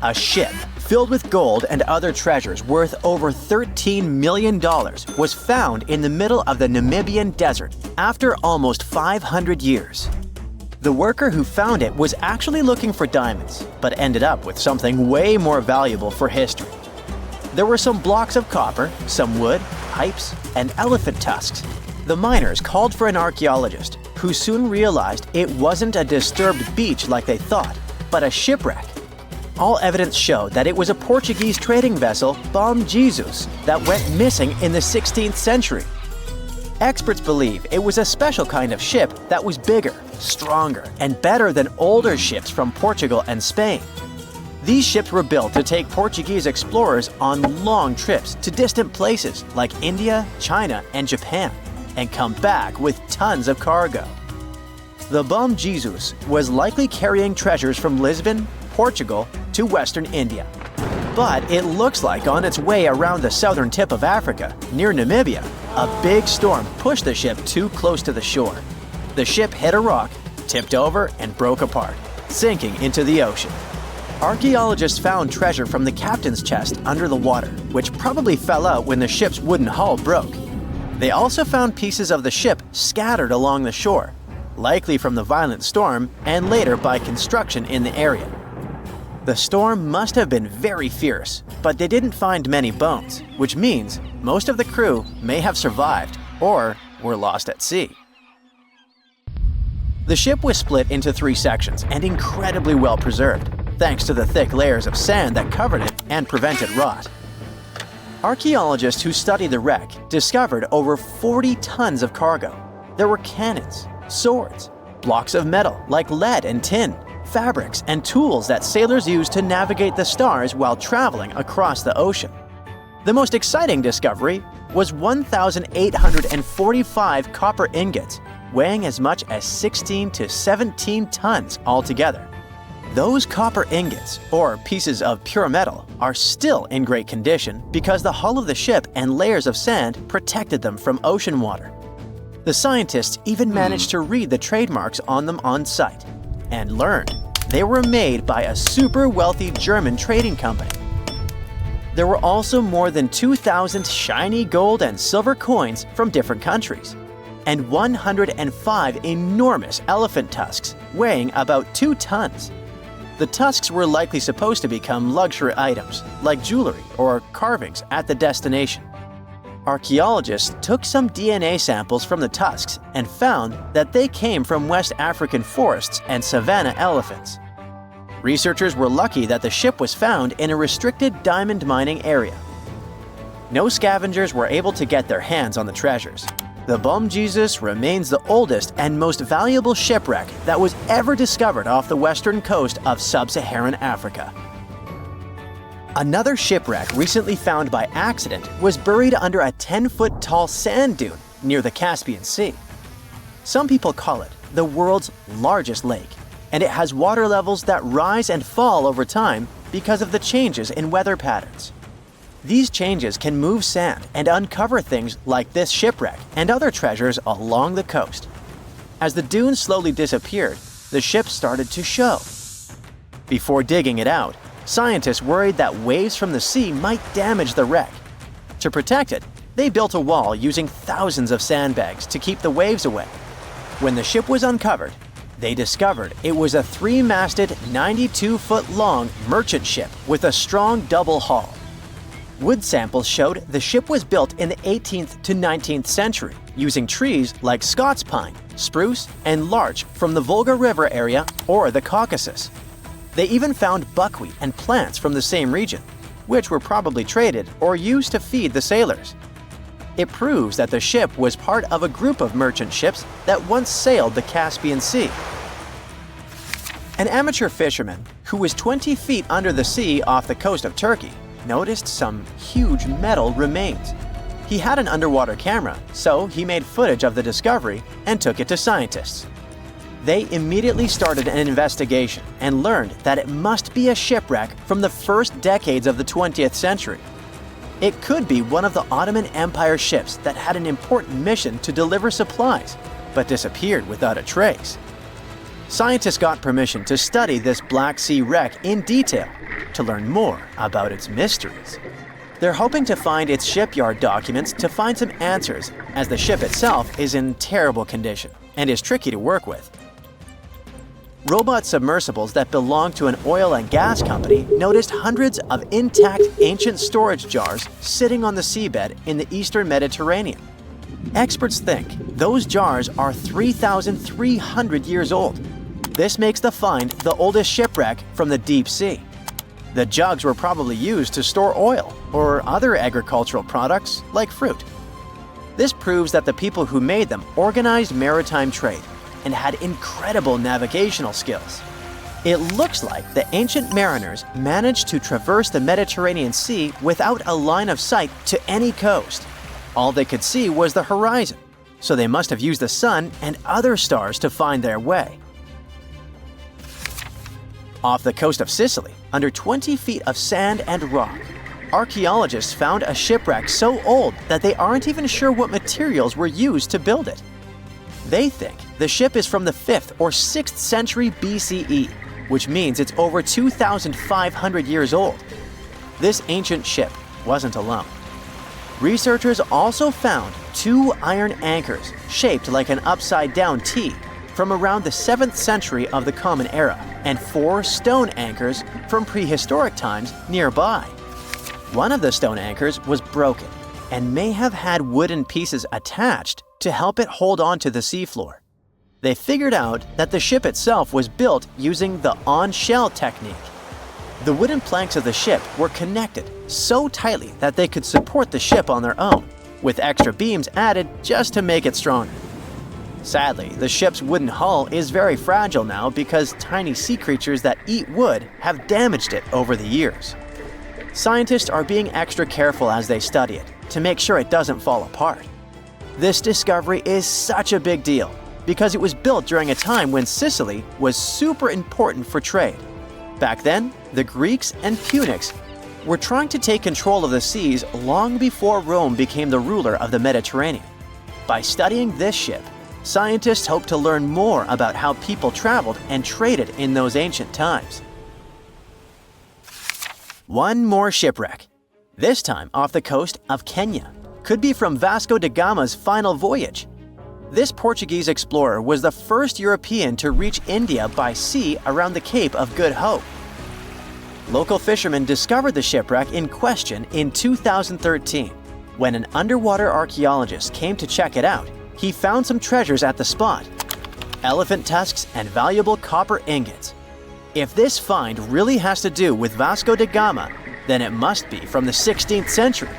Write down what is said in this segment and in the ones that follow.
A ship filled with gold and other treasures worth over $13 million was found in the middle of the Namibian desert after almost 500 years. The worker who found it was actually looking for diamonds, but ended up with something way more valuable for history. There were some blocks of copper, some wood, pipes, and elephant tusks. The miners called for an archaeologist, who soon realized it wasn't a disturbed beach like they thought, but a shipwreck. All evidence showed that it was a Portuguese trading vessel, Bom Jesus, that went missing in the 16th century. Experts believe it was a special kind of ship that was bigger, stronger, and better than older ships from Portugal and Spain. These ships were built to take Portuguese explorers on long trips to distant places like India, China, and Japan, and come back with tons of cargo. The Bom Jesus was likely carrying treasures from Lisbon, Portugal, to Western India. But it looks like on its way around the southern tip of Africa, near Namibia, a big storm pushed the ship too close to the shore. The ship hit a rock, tipped over, and broke apart, sinking into the ocean. Archaeologists found treasure from the captain's chest under the water, which probably fell out when the ship's wooden hull broke. They also found pieces of the ship scattered along the shore, likely from the violent storm and later by construction in the area. The storm must have been very fierce, but they didn't find many bones, which means most of the crew may have survived or were lost at sea. The ship was split into 3 sections and incredibly well preserved, thanks to the thick layers of sand that covered it and prevented rot. Archaeologists who studied the wreck discovered over 40 tons of cargo. There were cannons, swords, blocks of metal like lead and tin, fabrics, and tools that sailors used to navigate the stars while traveling across the ocean. The most exciting discovery was 1,845 copper ingots, weighing as much as 16 to 17 tons altogether. Those copper ingots, or pieces of pure metal, are still in great condition because the hull of the ship and layers of sand protected them from ocean water. The scientists even managed to read the trademarks on them on site and learned they were made by a super wealthy German trading company. There were also more than 2,000 shiny gold and silver coins from different countries, and 105 enormous elephant tusks weighing about 2 tons. The tusks were likely supposed to become luxury items, like jewelry or carvings at the destination. Archaeologists took some DNA samples from the tusks and found that they came from West African forests and savanna elephants. Researchers were lucky that the ship was found in a restricted diamond mining area. No scavengers were able to get their hands on the treasures. The Bom Jesus remains the oldest and most valuable shipwreck that was ever discovered off the western coast of sub-Saharan Africa. Another shipwreck recently found by accident was buried under a 10-foot-tall sand dune near the Caspian Sea. Some people call it the world's largest lake, and it has water levels that rise and fall over time because of the changes in weather patterns. These changes can move sand and uncover things like this shipwreck and other treasures along the coast. As the dune slowly disappeared, the ship started to show. Before digging it out, scientists worried that waves from the sea might damage the wreck. To protect it, they built a wall using thousands of sandbags to keep the waves away. When the ship was uncovered, they discovered it was a 3-masted, 92-foot-long merchant ship with a strong double hull. Wood samples showed the ship was built in the 18th to 19th century using trees like Scots pine, spruce, and larch from the Volga River area or the Caucasus. They even found buckwheat and plants from the same region, which were probably traded or used to feed the sailors. It proves that the ship was part of a group of merchant ships that once sailed the Caspian Sea. An amateur fisherman who was 20 feet under the sea off the coast of Turkey noticed some huge metal remains. He had an underwater camera, so he made footage of the discovery and took it to scientists. They immediately started an investigation and learned that it must be a shipwreck from the first decades of the 20th century. It could be one of the Ottoman Empire ships that had an important mission to deliver supplies, but disappeared without a trace. Scientists got permission to study this Black Sea wreck in detail to learn more about its mysteries. They're hoping to find its shipyard documents to find some answers, as the ship itself is in terrible condition and is tricky to work with. Robot submersibles that belong to an oil and gas company noticed hundreds of intact ancient storage jars sitting on the seabed in the eastern Mediterranean. Experts think those jars are 3,300 years old. This makes the find the oldest shipwreck from the deep sea. The jugs were probably used to store oil or other agricultural products like fruit. This proves that the people who made them organized maritime trade and had incredible navigational skills. It looks like the ancient mariners managed to traverse the Mediterranean Sea without a line of sight to any coast. All they could see was the horizon, so they must have used the sun and other stars to find their way. Off the coast of Sicily, under 20 feet of sand and rock, archaeologists found a shipwreck so old that they aren't even sure what materials were used to build it. They think the ship is from the 5th or 6th century BCE, which means it's over 2,500 years old. This ancient ship wasn't alone. Researchers also found 2 iron anchors shaped like an upside-down T from around the 7th century of the Common Era, and 4 stone anchors from prehistoric times nearby. One of the stone anchors was broken and may have had wooden pieces attached to help it hold on to the seafloor. They figured out that the ship itself was built using the on-shell technique. The wooden planks of the ship were connected so tightly that they could support the ship on their own, with extra beams added just to make it stronger. Sadly, the ship's wooden hull is very fragile now because tiny sea creatures that eat wood have damaged it over the years. Scientists are being extra careful as they study it to make sure it doesn't fall apart. This discovery is such a big deal because it was built during a time when Sicily was super important for trade. Back then, the Greeks and Punics were trying to take control of the seas long before Rome became the ruler of the Mediterranean. By studying this ship, scientists hope to learn more about how people traveled and traded in those ancient times. One more shipwreck, this time off the coast of Kenya. Could be from Vasco da Gama's final voyage. This Portuguese explorer was the first European to reach India by sea around the Cape of Good Hope. Local fishermen discovered the shipwreck in question in 2013. When an underwater archaeologist came to check it out, he found some treasures at the spot: elephant tusks and valuable copper ingots. If this find really has to do with Vasco da Gama, then it must be from the 16th century.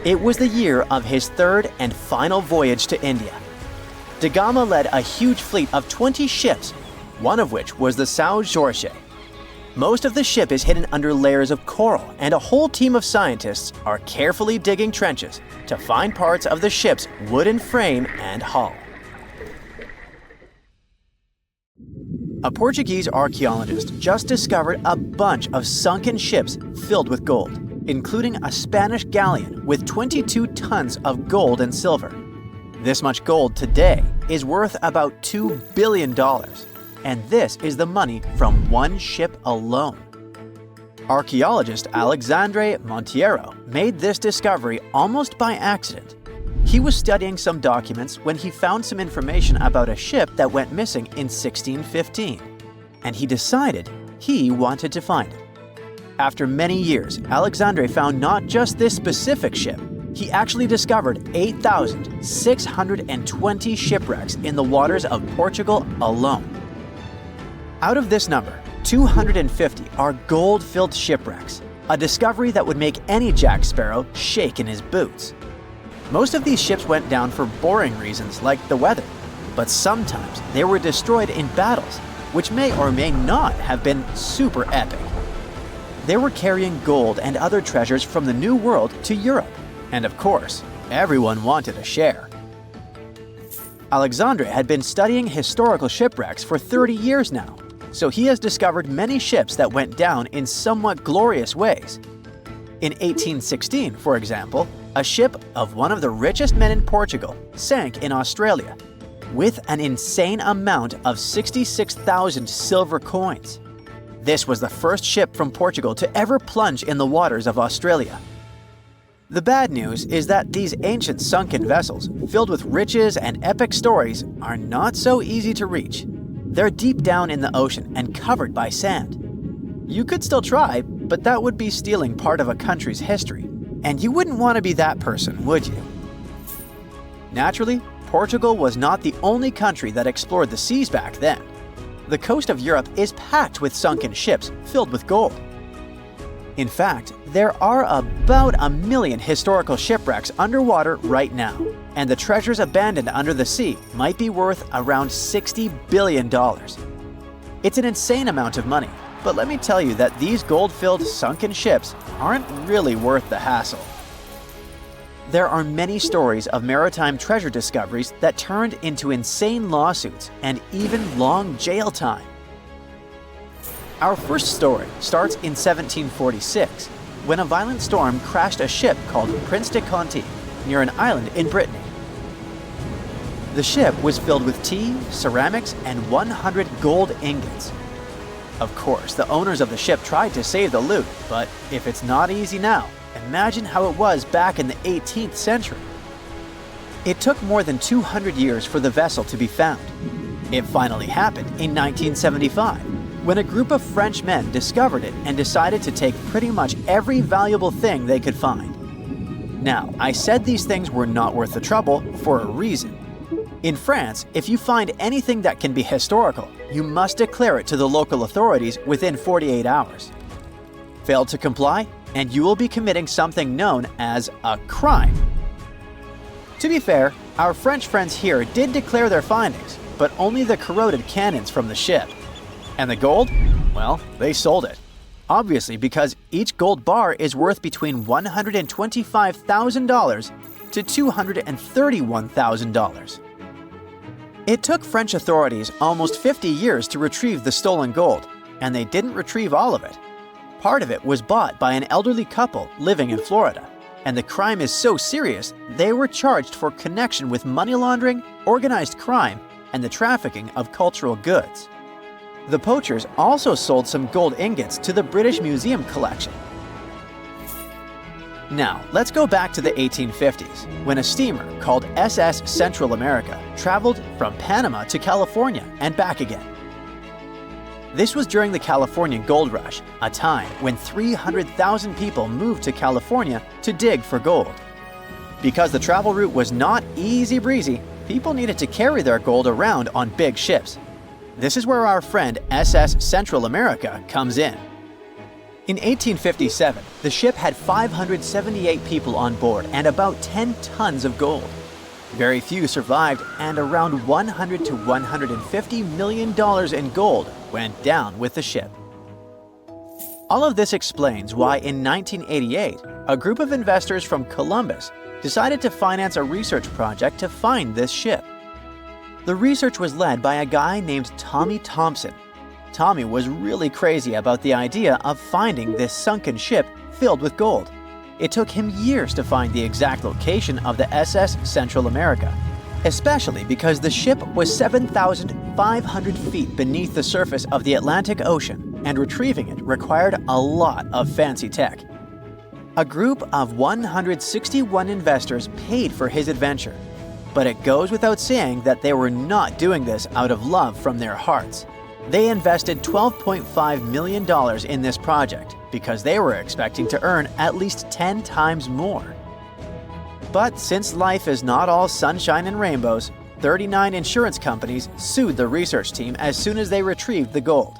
It was the year of his 3rd and final voyage to India. Da Gama led a huge fleet of 20 ships, one of which was the São Jorge. Most of the ship is hidden under layers of coral, and a whole team of scientists are carefully digging trenches to find parts of the ship's wooden frame and hull. A Portuguese archaeologist just discovered a bunch of sunken ships filled with gold, including a Spanish galleon with 22 tons of gold and silver. This much gold today is worth about $2 billion, and this is the money from one ship alone. Archaeologist Alexandre Monteiro made this discovery almost by accident. He was studying some documents when he found some information about a ship that went missing in 1615, and he decided he wanted to find it. After many years, Alexandre found not just this specific ship, he actually discovered 8,620 shipwrecks in the waters of Portugal alone. Out of this number, 250 are gold-filled shipwrecks, a discovery that would make any Jack Sparrow shake in his boots. Most of these ships went down for boring reasons like the weather, but sometimes they were destroyed in battles, which may or may not have been super epic. They were carrying gold and other treasures from the New World to Europe, and of course, everyone wanted a share. Alexandre had been studying historical shipwrecks for 30 years now, so he has discovered many ships that went down in somewhat glorious ways. In 1816, for example, a ship of one of the richest men in Portugal sank in Australia. with an insane amount of 66,000 silver coins. This was the first ship from Portugal to ever plunge in the waters of Australia. The bad news is that these ancient sunken vessels, filled with riches and epic stories, are not so easy to reach. They're deep down in the ocean and covered by sand. You could still try, but that would be stealing part of a country's history. And you wouldn't want to be that person, would you? Naturally, Portugal was not the only country that explored the seas back then. The coast of Europe is packed with sunken ships filled with gold. In fact, there are about 1 million historical shipwrecks underwater right now, and the treasures abandoned under the sea might be worth around $60 billion. It's an insane amount of money, but let me tell you that these gold-filled sunken ships aren't really worth the hassle. There are many stories of maritime treasure discoveries that turned into insane lawsuits and even long jail time. Our first story starts in 1746, when a violent storm crashed a ship called Prince de Conti near an island in Brittany. The ship was filled with tea, ceramics, and 100 gold ingots. Of course, the owners of the ship tried to save the loot, but if it's not easy now, imagine how it was back in the 18th century. It took more than 200 years for the vessel to be found. It finally happened in 1975, when a group of French men discovered it and decided to take pretty much every valuable thing they could find. Now, I said these things were not worth the trouble for a reason. In France, if you find anything that can be historical, you must declare it to the local authorities within 48 hours. Fail to comply, and you will be committing something known as a crime. To be fair, our French friends here did declare their findings, but only the corroded cannons from the ship. And the gold? Well, they sold it. Obviously, because each gold bar is worth between $125,000 to $231,000. It took French authorities almost 50 years to retrieve the stolen gold, and they didn't retrieve all of it. Part of it was bought by an elderly couple living in Florida, and the crime is so serious they were charged for connection with money laundering, organized crime, and the trafficking of cultural goods. The poachers also sold some gold ingots to the British Museum collection. Now, let's go back to the 1850s, when a steamer called SS Central America traveled from Panama to California and back again. This was during the California Gold Rush, a time when 300,000 people moved to California to dig for gold. Because the travel route was not easy breezy, people needed to carry their gold around on big ships. This is where our friend SS Central America comes in. In 1857, the ship had 578 people on board and about 10 tons of gold. Very few survived, and around $100 to $150 million in gold went down with the ship. All of this explains why in 1988, a group of investors from Columbus decided to finance a research project to find this ship. The research was led by a guy named Tommy Thompson. Tommy was really crazy about the idea of finding this sunken ship filled with gold. It took him years to find the exact location of the SS Central America, especially because the ship was 7,500 feet beneath the surface of the Atlantic Ocean, and retrieving it required a lot of fancy tech. A group of 161 investors paid for his adventure, but it goes without saying that they were not doing this out of love from their hearts. They invested $12.5 million in this project because they were expecting to earn at least 10 times more. But since life is not all sunshine and rainbows, 39 insurance companies sued the research team as soon as they retrieved the gold.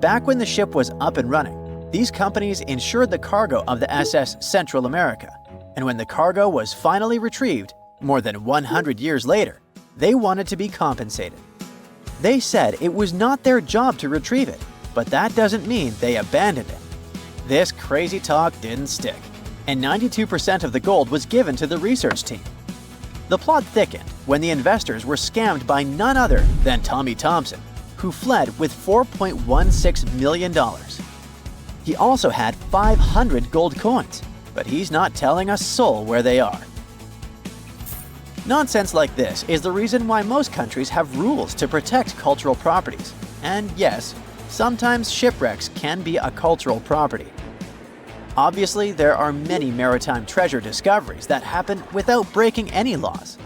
Back when the ship was up and running, these companies insured the cargo of the SS Central America, and when the cargo was finally retrieved, more than 100 years later, they wanted to be compensated. They said it was not their job to retrieve it, but that doesn't mean they abandoned it. This crazy talk didn't stick, and 92% of the gold was given to the research team. The plot thickened when the investors were scammed by none other than Tommy Thompson, who fled with $4.16 million. He also had 500 gold coins, but he's not telling a soul where they are. Nonsense like this is the reason why most countries have rules to protect cultural properties. And yes, sometimes shipwrecks can be a cultural property. Obviously, there are many maritime treasure discoveries that happen without breaking any laws.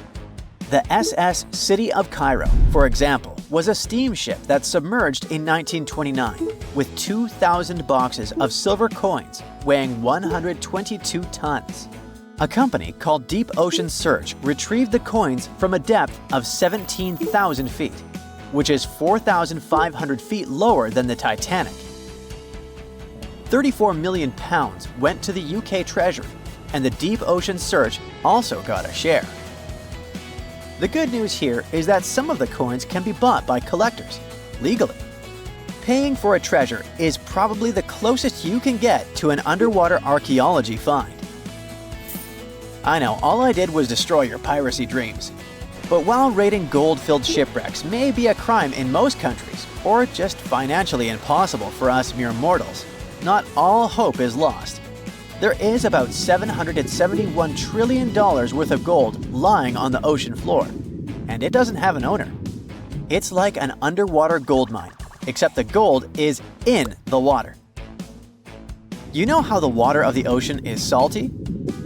The SS City of Cairo, for example, was a steamship that submerged in 1929 with 2,000 boxes of silver coins weighing 122 tons. A company called Deep Ocean Search retrieved the coins from a depth of 17,000 feet, which is 4,500 feet lower than the Titanic. 34 million pounds went to the UK Treasury, and the Deep Ocean Search also got a share. The good news here is that some of the coins can be bought by collectors, legally. Paying for a treasure is probably the closest you can get to an underwater archaeology find. I know, all I did was destroy your piracy dreams. But while raiding gold-filled shipwrecks may be a crime in most countries, or just financially impossible for us mere mortals, not all hope is lost. There is about $771 trillion worth of gold lying on the ocean floor, and it doesn't have an owner. It's like an underwater gold mine, except the gold is in the water. You know how the water of the ocean is salty?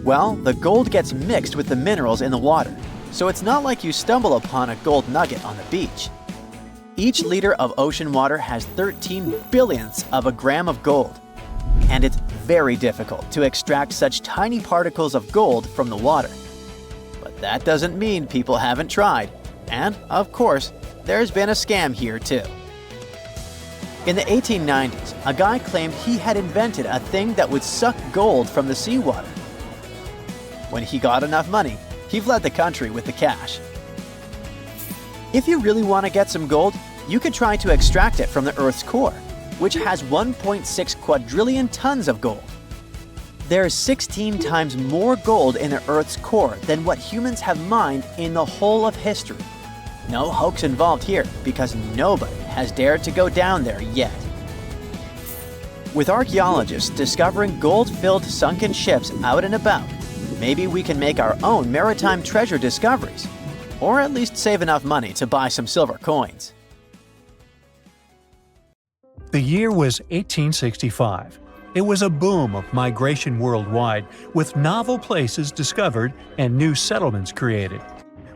Well, the gold gets mixed with the minerals in the water, so it's not like you stumble upon a gold nugget on the beach. Each liter of ocean water has 13 billionths of a gram of gold, and it's very difficult to extract such tiny particles of gold from the water. But that doesn't mean people haven't tried, and of course, there's been a scam here too. In the 1890s, a guy claimed he had invented a thing that would suck gold from the seawater. When he got enough money, he fled the country with the cash. If you really want to get some gold, you could try to extract it from the Earth's core, which has 1.6 quadrillion tons of gold. There's 16 times more gold in the Earth's core than what humans have mined in the whole of history. No hoax involved here, because nobody has dared to go down there yet. With archaeologists discovering gold-filled sunken ships out and about, maybe we can make our own maritime treasure discoveries, or at least save enough money to buy some silver coins. The year was 1865. It was a boom of migration worldwide, with novel places discovered and new settlements created.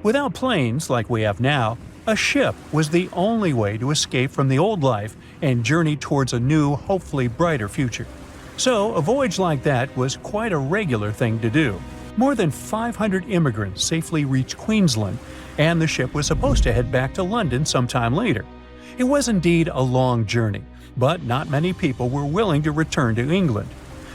Without planes like we have now, a ship was the only way to escape from the old life and journey towards a new, hopefully brighter future. So, a voyage like that was quite a regular thing to do. More than 500 immigrants safely reached Queensland, and the ship was supposed to head back to London sometime later. It was indeed a long journey, but not many people were willing to return to England.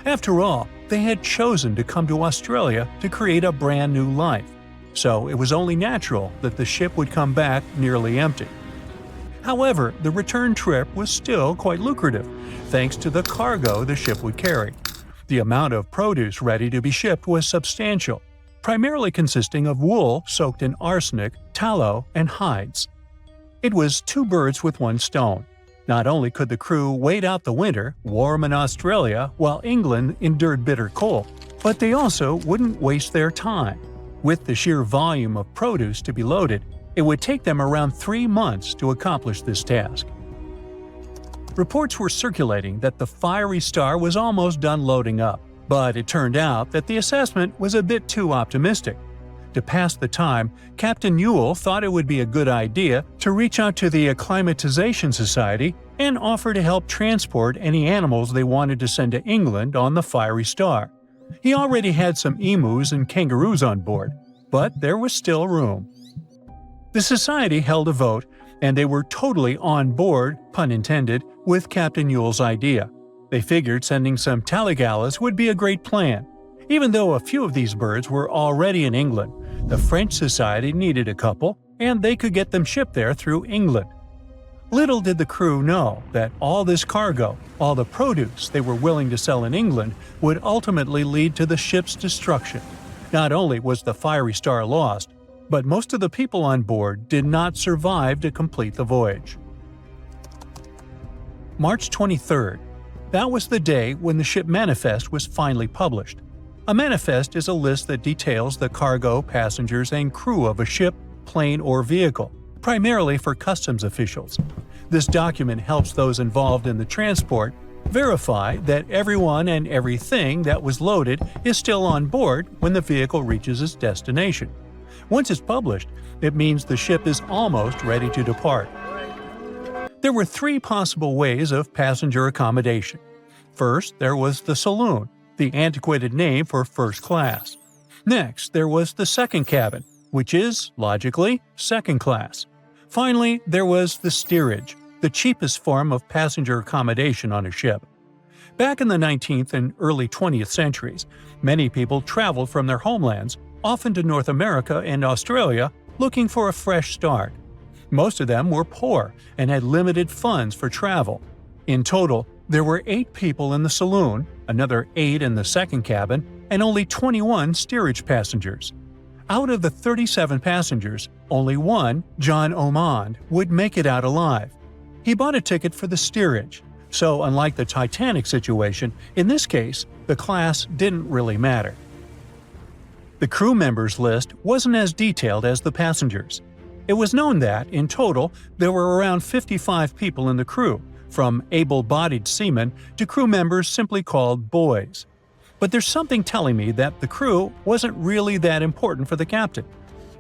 After all, they had chosen to come to Australia to create a brand new life. So it was only natural that the ship would come back nearly empty. However, the return trip was still quite lucrative, thanks to the cargo the ship would carry. The amount of produce ready to be shipped was substantial, primarily consisting of wool soaked in arsenic, tallow, and hides. It was two birds with one stone. Not only could the crew wait out the winter, warm in Australia, while England endured bitter cold, but they also wouldn't waste their time. With the sheer volume of produce to be loaded, it would take them around 3 months to accomplish this task. Reports were circulating that the Fiery Star was almost done loading up, but it turned out that the assessment was a bit too optimistic. To pass the time, Captain Ewell thought it would be a good idea to reach out to the Acclimatization Society and offer to help transport any animals they wanted to send to England on the Fiery Star. He already had some emus and kangaroos on board, but there was still room. The society held a vote, and they were totally on board, pun intended, with Captain Ewell's idea. They figured sending some taligalas would be a great plan. Even though a few of these birds were already in England, the French Society needed a couple, and they could get them shipped there through England. Little did the crew know that all this cargo, all the produce they were willing to sell in England, would ultimately lead to the ship's destruction. Not only was the Fiery Star lost, but most of the people on board did not survive to complete the voyage. March 23rd. That was the day when the ship manifest was finally published. A manifest is a list that details the cargo, passengers, and crew of a ship, plane, or vehicle, primarily for customs officials. This document helps those involved in the transport verify that everyone and everything that was loaded is still on board when the vehicle reaches its destination. Once it's published, it means the ship is almost ready to depart. There were 3 possible ways of passenger accommodation. First, there was the saloon, the antiquated name for first class. Next, there was the second cabin, which is, logically, second class. Finally, there was the steerage, the cheapest form of passenger accommodation on a ship. Back in the 19th and early 20th centuries, many people traveled from their homelands, often to North America and Australia, looking for a fresh start. Most of them were poor and had limited funds for travel. In total, there were 8 people in the saloon, another 8 in the second cabin, and only 21 steerage passengers. Out of the 37 passengers, only one, John Ormond, would make it out alive. He bought a ticket for the steerage, so unlike the Titanic situation, in this case, the class didn't really matter. The crew members list wasn't as detailed as the passengers. It was known that, in total, there were around 55 people in the crew, from able-bodied seamen to crew members simply called boys. But there's something telling me that the crew wasn't really that important for the captain.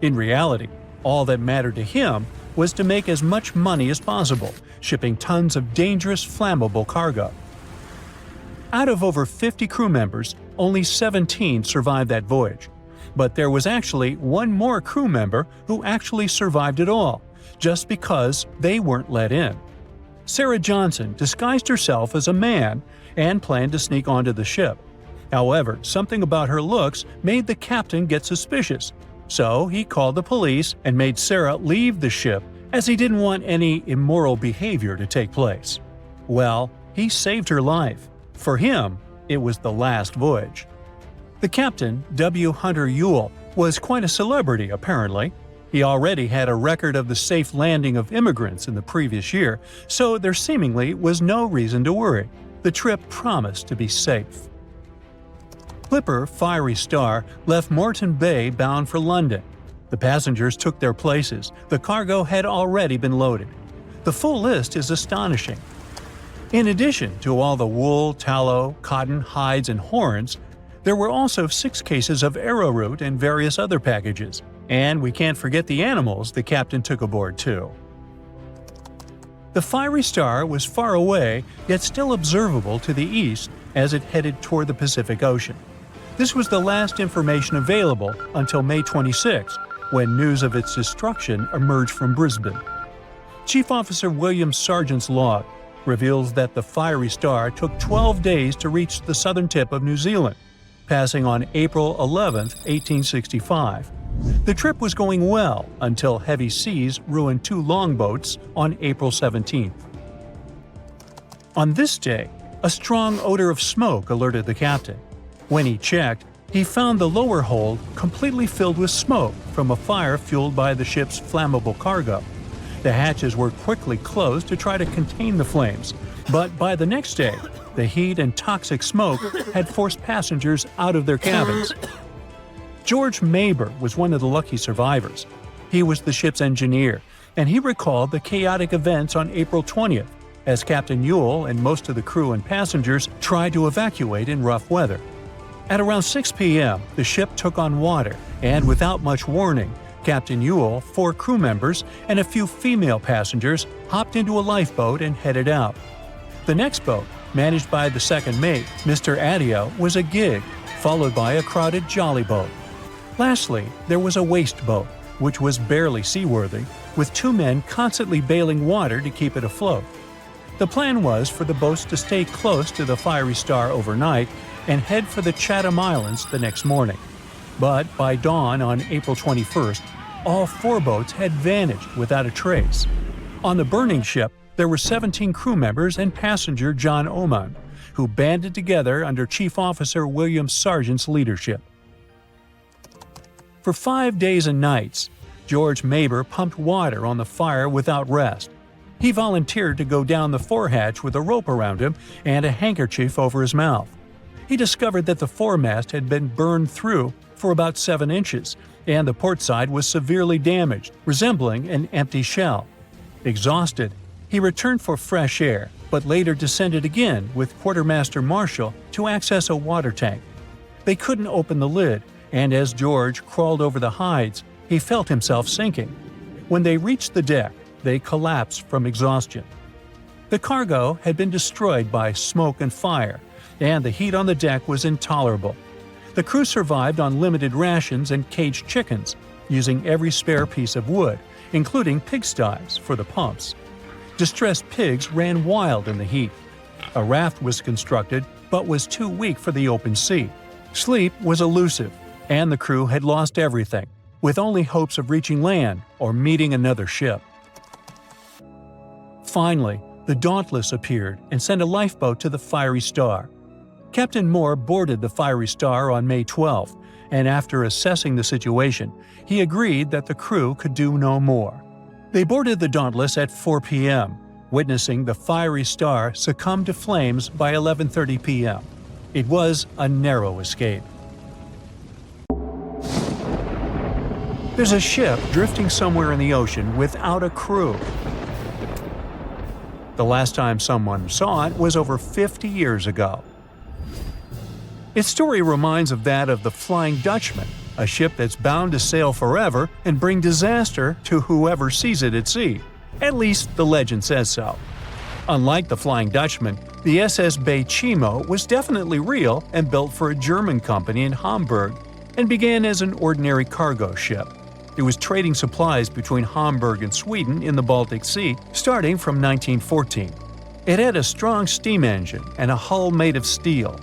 In reality, all that mattered to him was to make as much money as possible, shipping tons of dangerous, flammable cargo. Out of over 50 crew members, only 17 survived that voyage. But there was actually one more crew member who actually survived it all, just because they weren't let in. Sarah Johnson disguised herself as a man and planned to sneak onto the ship. However, something about her looks made the captain get suspicious, so he called the police and made Sarah leave the ship as he didn't want any immoral behavior to take place. Well, he saved her life. For him, it was the last voyage. The captain, W. Hunter Ewell, was quite a celebrity apparently. He already had a record of the safe landing of immigrants in the previous year, so there seemingly was no reason to worry. The trip promised to be safe. Clipper Fiery Star left Moreton Bay bound for London. The passengers took their places. The cargo had already been loaded. The full list is astonishing. In addition to all the wool, tallow, cotton, hides, and horns, there were also 6 cases of arrowroot and various other packages. And we can't forget the animals the captain took aboard too. The Fiery Star was far away, yet still observable to the east as it headed toward the Pacific Ocean. This was the last information available until May 26, when news of its destruction emerged from Brisbane. Chief Officer William Sargent's log reveals that the Fiery Star took 12 days to reach the southern tip of New Zealand, passing on April 11, 1865. The trip was going well until heavy seas ruined 2 longboats on April 17. On this day, a strong odor of smoke alerted the captain. When he checked, he found the lower hold completely filled with smoke from a fire fueled by the ship's flammable cargo. The hatches were quickly closed to try to contain the flames, but by the next day, the heat and toxic smoke had forced passengers out of their cabins. George Maber was one of the lucky survivors. He was the ship's engineer, and he recalled the chaotic events on April 20th, as Captain Ewell and most of the crew and passengers tried to evacuate in rough weather. At around 6 p.m., the ship took on water, and without much warning, Captain Ewell, 4 crew members, and a few female passengers hopped into a lifeboat and headed out. The next boat, managed by the second mate, Mr. Adio, was a gig, followed by a crowded jolly boat. Lastly, there was a waste boat, which was barely seaworthy, with 2 men constantly bailing water to keep it afloat. The plan was for the boats to stay close to the Fiery Star overnight and head for the Chatham Islands the next morning. But by dawn on April 21st, all 4 boats had vanished without a trace. On the burning ship, there were 17 crew members and passenger John Ormond, who banded together under Chief Officer William Sargent's leadership. For 5 days and nights, George Maber pumped water on the fire without rest. He volunteered to go down the forehatch with a rope around him and a handkerchief over his mouth. he discovered that the foremast had been burned through for about 7 inches, and the port side was severely damaged, resembling an empty shell. Exhausted, he returned for fresh air, but later descended again with Quartermaster Marshall to access a water tank. They couldn't open the lid, and as George crawled over the hides, he felt himself sinking. When they reached the deck, they collapsed from exhaustion. The cargo had been destroyed by smoke and fire, and the heat on the deck was intolerable. The crew survived on limited rations and caged chickens, using every spare piece of wood, including pigsties for the pumps. Distressed pigs ran wild in the heat. A raft was constructed, but was too weak for the open sea. Sleep was elusive, and the crew had lost everything, with only hopes of reaching land or meeting another ship. Finally, the Dauntless appeared and sent a lifeboat to the Fiery Star. Captain Moore boarded the Fiery Star on May 12th, and after assessing the situation, he agreed that the crew could do no more. They boarded the Dauntless at 4 p.m., witnessing the Fiery Star succumb to flames by 11:30 p.m. It was a narrow escape. There's a ship drifting somewhere in the ocean without a crew. The last time someone saw it was over 50 years ago. Its story reminds of that of the Flying Dutchman, a ship that's bound to sail forever and bring disaster to whoever sees it at sea. At least the legend says so. Unlike the Flying Dutchman, the SS Bay Chimo was definitely real and built for a German company in Hamburg and began as an ordinary cargo ship. It was trading supplies between Hamburg and Sweden in the Baltic Sea starting from 1914. It had a strong steam engine and a hull made of steel.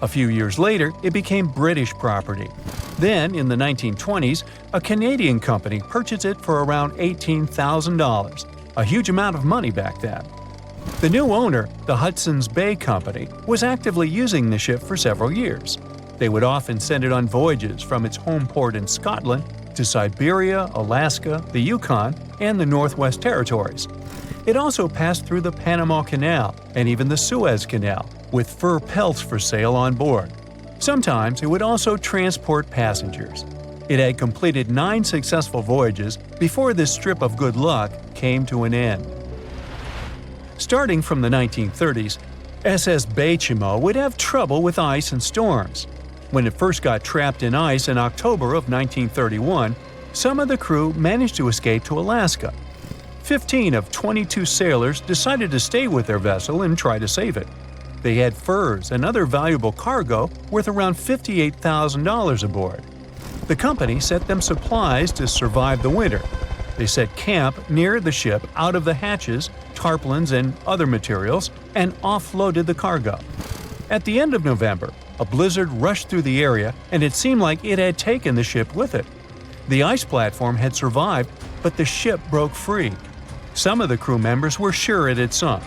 A few years later, it became British property. Then, in the 1920s, a Canadian company purchased it for around $18,000, a huge amount of money back then. The new owner, the Hudson's Bay Company, was actively using the ship for several years. They would often send it on voyages from its home port in Scotland to Siberia, Alaska, the Yukon, and the Northwest Territories. It also passed through the Panama Canal and even the Suez Canal, with fur pelts for sale on board. Sometimes it would also transport passengers. It had completed 9 successful voyages before this strip of good luck came to an end. Starting from the 1930s, SS Bay Chimo would have trouble with ice and storms. When it first got trapped in ice in October of 1931, some of the crew managed to escape to Alaska. 15 of 22 sailors decided to stay with their vessel and try to save it. They had furs and other valuable cargo worth around $58,000 aboard. The company sent them supplies to survive the winter. They set camp near the ship out of the hatches, tarpaulins, and other materials, and offloaded the cargo. At the end of November, a blizzard rushed through the area, and it seemed like it had taken the ship with it. The ice platform had survived, but the ship broke free. Some of the crew members were sure it had sunk.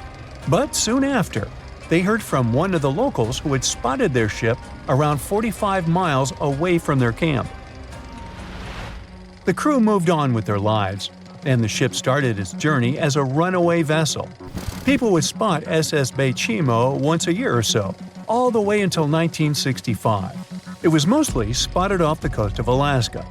But soon after, they heard from one of the locals who had spotted their ship around 45 miles away from their camp. The crew moved on with their lives, and the ship started its journey as a runaway vessel. People would spot SS Bay Chimo once a year or so, all the way until 1965. It was mostly spotted off the coast of Alaska.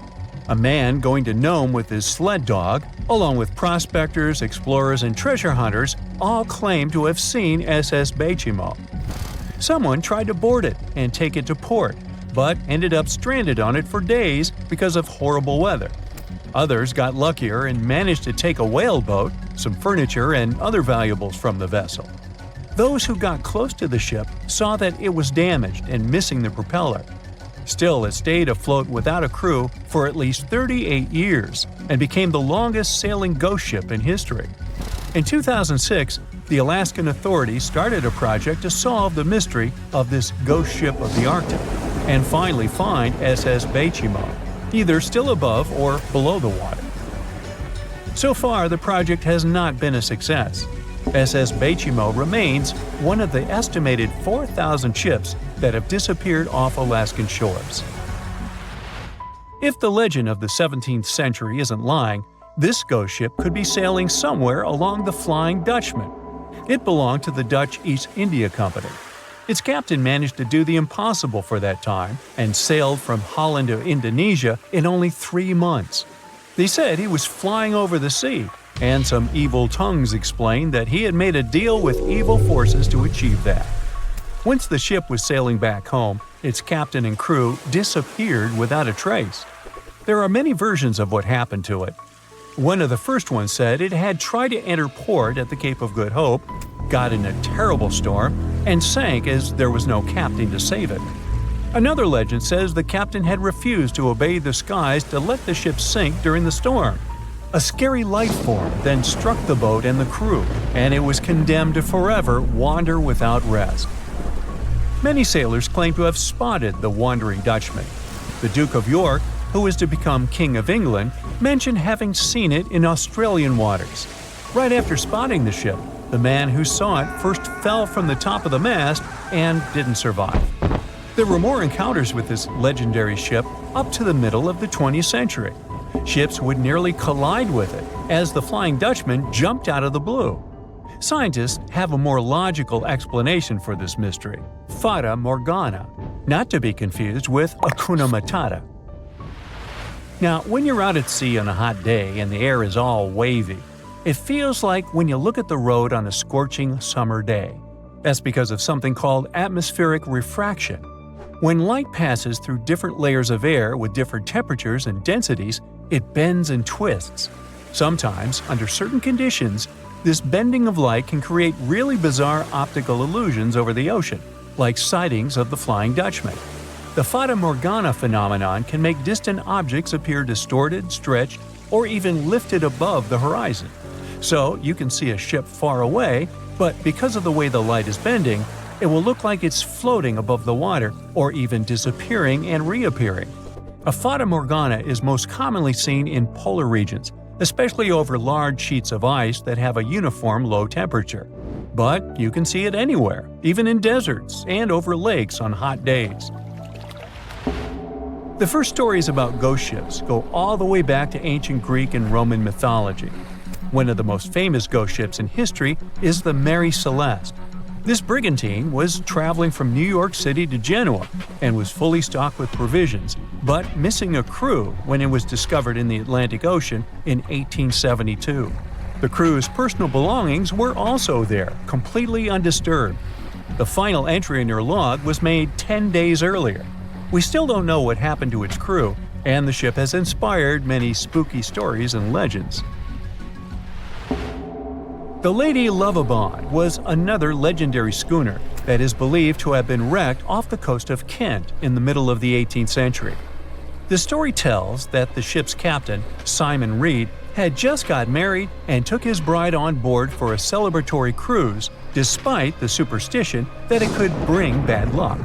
A man going to Nome with his sled dog, along with prospectors, explorers, and treasure hunters, all claimed to have seen SS Bay Chimo. Someone tried to board it and take it to port, but ended up stranded on it for days because of horrible weather. Others got luckier and managed to take a whaleboat, some furniture, and other valuables from the vessel. Those who got close to the ship saw that it was damaged and missing the propeller. Still, it stayed afloat without a crew for at least 38 years and became the longest sailing ghost ship in history. In 2006, the Alaskan authorities started a project to solve the mystery of this ghost ship of the Arctic and finally find SS Bay Chimo, either still above or below the water. So far, the project has not been a success. SS Bay Chimo remains one of the estimated 4,000 ships that have disappeared off Alaskan shores. If the legend of the 17th century isn't lying, this ghost ship could be sailing somewhere along the Flying Dutchman. It belonged to the Dutch East India Company. Its captain managed to do the impossible for that time and sailed from Holland to Indonesia in only 3 months. They said he was flying over the sea, and some evil tongues explained that he had made a deal with evil forces to achieve that. Once the ship was sailing back home, its captain and crew disappeared without a trace. There are many versions of what happened to it. One of the first ones said it had tried to enter port at the Cape of Good Hope, got in a terrible storm, and sank as there was no captain to save it. Another legend says the captain had refused to obey the skies to let the ship sink during the storm. A scary life form then struck the boat and the crew, and it was condemned to forever wander without rest. Many sailors claim to have spotted the wandering Dutchman. The Duke of York, who was to become King of England, mentioned having seen it in Australian waters. Right after spotting the ship, the man who saw it first fell from the top of the mast and didn't survive. There were more encounters with this legendary ship up to the middle of the 20th century. Ships would nearly collide with it as the Flying Dutchman jumped out of the blue. Scientists have a more logical explanation for this mystery: Fata Morgana, not to be confused with Hakuna Matata. Now, when you're out at sea on a hot day and the air is all wavy, it feels like when you look at the road on a scorching summer day. That's because of something called atmospheric refraction. When light passes through different layers of air with different temperatures and densities, it bends and twists. Sometimes, under certain conditions, this bending of light can create really bizarre optical illusions over the ocean, like sightings of the Flying Dutchman. The Fata Morgana phenomenon can make distant objects appear distorted, stretched, or even lifted above the horizon. So you can see a ship far away, but because of the way the light is bending, it will look like it's floating above the water or even disappearing and reappearing. A Fata Morgana is most commonly seen in polar regions, especially over large sheets of ice that have a uniform low temperature. But you can see it anywhere, even in deserts and over lakes on hot days. The first stories about ghost ships go all the way back to ancient Greek and Roman mythology. One of the most famous ghost ships in history is the Mary Celeste. This brigantine was traveling from New York City to Genoa and was fully stocked with provisions, but missing a crew when it was discovered in the Atlantic Ocean in 1872. The crew's personal belongings were also there, completely undisturbed. The final entry in their log was made 10 days earlier. We still don't know what happened to its crew, and the ship has inspired many spooky stories and legends. The Lady Lovibond was another legendary schooner that is believed to have been wrecked off the coast of Kent in the middle of the 18th century. The story tells that the ship's captain, Simon Reed, had just got married and took his bride on board for a celebratory cruise, despite the superstition that it could bring bad luck.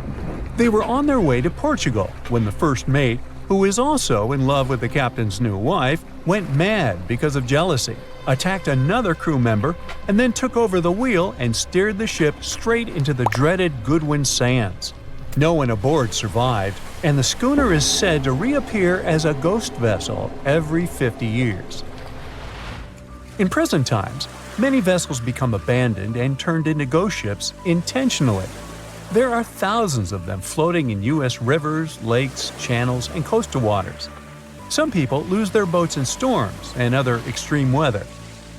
They were on their way to Portugal when the first mate, who is also in love with the captain's new wife, went mad because of jealousy, attacked another crew member, and then took over the wheel and steered the ship straight into the dreaded Goodwin Sands. No one aboard survived, and the schooner is said to reappear as a ghost vessel every 50 years. In present times, many vessels become abandoned and turned into ghost ships intentionally. There are thousands of them floating in U.S. rivers, lakes, channels, and coastal waters. Some people lose their boats in storms and other extreme weather.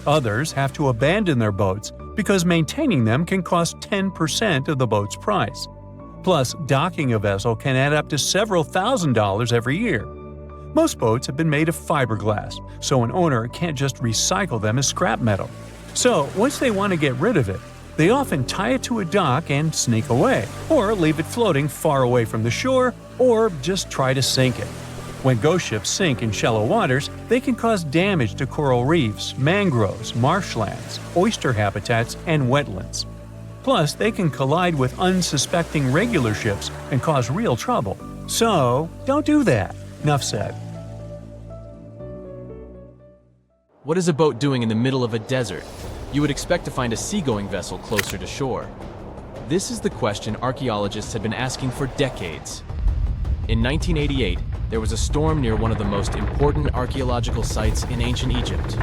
Others have to abandon their boats because maintaining them can cost 10% of the boat's price. Plus, docking a vessel can add up to several $1,000s every year. Most boats have been made of fiberglass, so an owner can't just recycle them as scrap metal. So, once they want to get rid of it, they often tie it to a dock and sneak away, or leave it floating far away from the shore, or just try to sink it. When ghost ships sink in shallow waters, they can cause damage to coral reefs, mangroves, marshlands, oyster habitats, and wetlands. Plus, they can collide with unsuspecting regular ships and cause real trouble. So, don't do that. Enough said. What is a boat doing in the middle of a desert? You would expect to find a seagoing vessel closer to shore. This is the question archaeologists have been asking for decades. In 1988, there was a storm near one of the most important archaeological sites in ancient Egypt.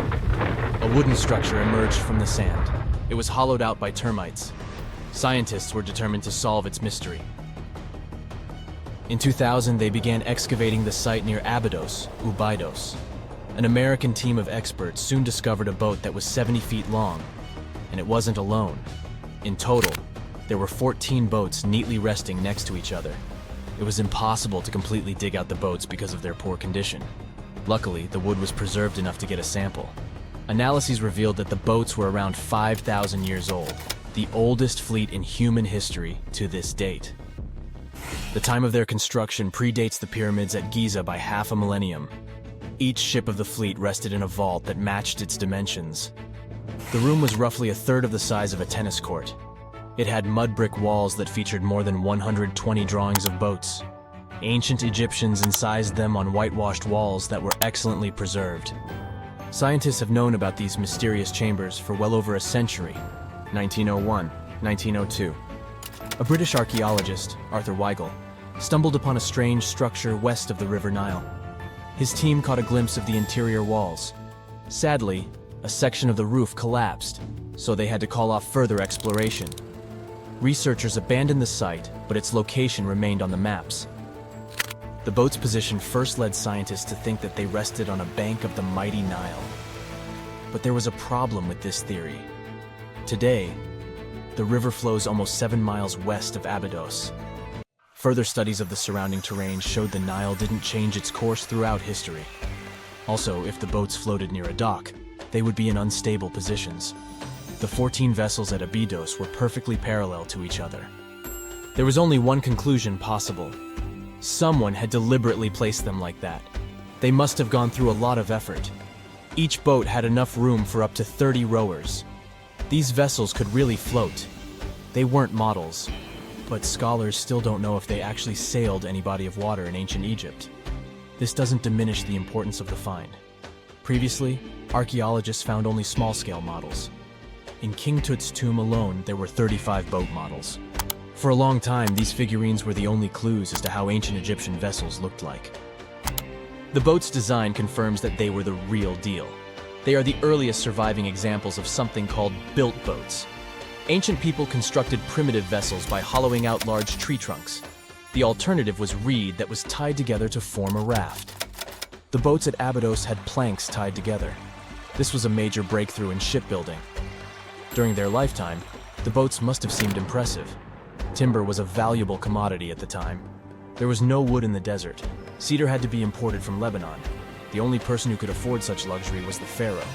A wooden structure emerged from the sand. It was hollowed out by termites. Scientists were determined to solve its mystery. In 2000, they began excavating the site near Abydos, Abydos. An American team of experts soon discovered a boat that was 70 feet long, and it wasn't alone. In total, there were 14 boats neatly resting next to each other. It was impossible to completely dig out the boats because of their poor condition. Luckily, the wood was preserved enough to get a sample. Analyses revealed that the boats were around 5,000 years old, the oldest fleet in human history to this date. The time of their construction predates the pyramids at Giza by half a millennium. Each ship of the fleet rested in a vault that matched its dimensions. The room was roughly a third of the size of a tennis court. It had mud brick walls that featured more than 120 drawings of boats. Ancient Egyptians incised them on whitewashed walls that were excellently preserved. Scientists have known about these mysterious chambers for well over a century. 1901, 1902. A British archaeologist, Arthur Weigel, stumbled upon a strange structure west of the River Nile. His team caught a glimpse of the interior walls. Sadly, a section of the roof collapsed, so they had to call off further exploration. Researchers abandoned the site, but its location remained on the maps. The boat's position first led scientists to think that they rested on a bank of the mighty Nile. But there was a problem with this theory. Today, the river flows almost 7 miles west of Abydos. Further studies of the surrounding terrain showed the Nile didn't change its course throughout history. Also, if the boats floated near a dock, they would be in unstable positions. The 14 vessels at Abydos were perfectly parallel to each other. There was only one conclusion possible. Someone had deliberately placed them like that. They must have gone through a lot of effort. Each boat had enough room for up to 30 rowers. These vessels could really float. They weren't models, but scholars still don't know if they actually sailed any body of water in ancient Egypt. This doesn't diminish the importance of the find. Previously, archaeologists found only small-scale models. In King Tut's tomb alone, there were 35 boat models. For a long time, these figurines were the only clues as to how ancient Egyptian vessels looked like. The boat's design confirms that they were the real deal. They are the earliest surviving examples of something called built boats. Ancient people constructed primitive vessels by hollowing out large tree trunks. The alternative was reed that was tied together to form a raft. The boats at Abydos had planks tied together. This was a major breakthrough in shipbuilding. During their lifetime, the boats must have seemed impressive. Timber was a valuable commodity at the time. There was no wood in the desert. Cedar had to be imported from Lebanon. The only person who could afford such luxury was the pharaoh.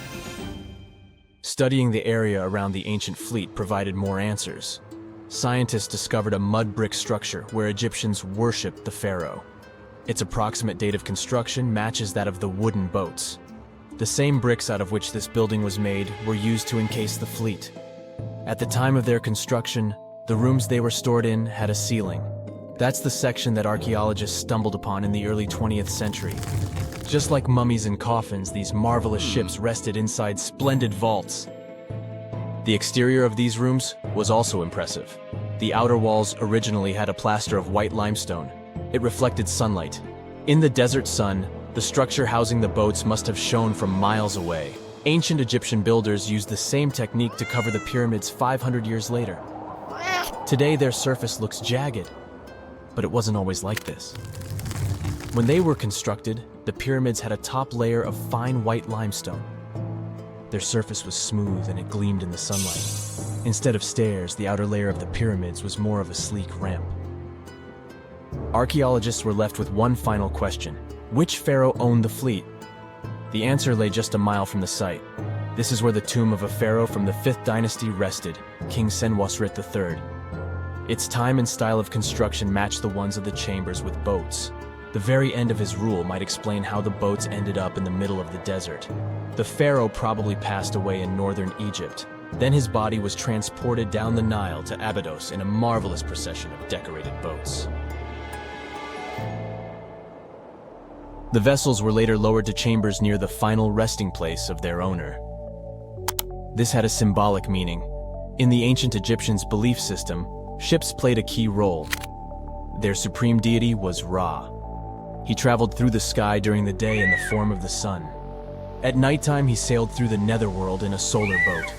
Studying the area around the ancient fleet provided more answers. Scientists discovered a mud brick structure where Egyptians worshipped the pharaoh. Its approximate date of construction matches that of the wooden boats. The same bricks out of which this building was made were used to encase the fleet. At the time of their construction, the rooms they were stored in had a ceiling. That's the section that archaeologists stumbled upon in the early 20th century. Just like mummies and coffins, these marvelous ships rested inside splendid vaults. The exterior of these rooms was also impressive. The outer walls originally had a plaster of white limestone. It reflected sunlight. In the desert sun, the structure housing the boats must have shone from miles away. Ancient Egyptian builders used the same technique to cover the pyramids 500 years later. Today, their surface looks jagged, but it wasn't always like this. When they were constructed, the pyramids had a top layer of fine white limestone. Their surface was smooth and it gleamed in the sunlight. Instead of stairs, the outer layer of the pyramids was more of a sleek ramp. Archaeologists were left with one final question. Which pharaoh owned the fleet? The answer lay just a mile from the site. This is where the tomb of a pharaoh from the 5th dynasty rested, King Senwosret III. Its time and style of construction matched the ones of the chambers with boats. The very end of his rule might explain how the boats ended up in the middle of the desert. The pharaoh probably passed away in northern Egypt. Then his body was transported down the Nile to Abydos in a marvelous procession of decorated boats. The vessels were later lowered to chambers near the final resting place of their owner. This had a symbolic meaning. In the ancient Egyptians' belief system, ships played a key role. Their supreme deity was Ra. He traveled through the sky during the day in the form of the sun. At nighttime, he sailed through the netherworld in a solar boat.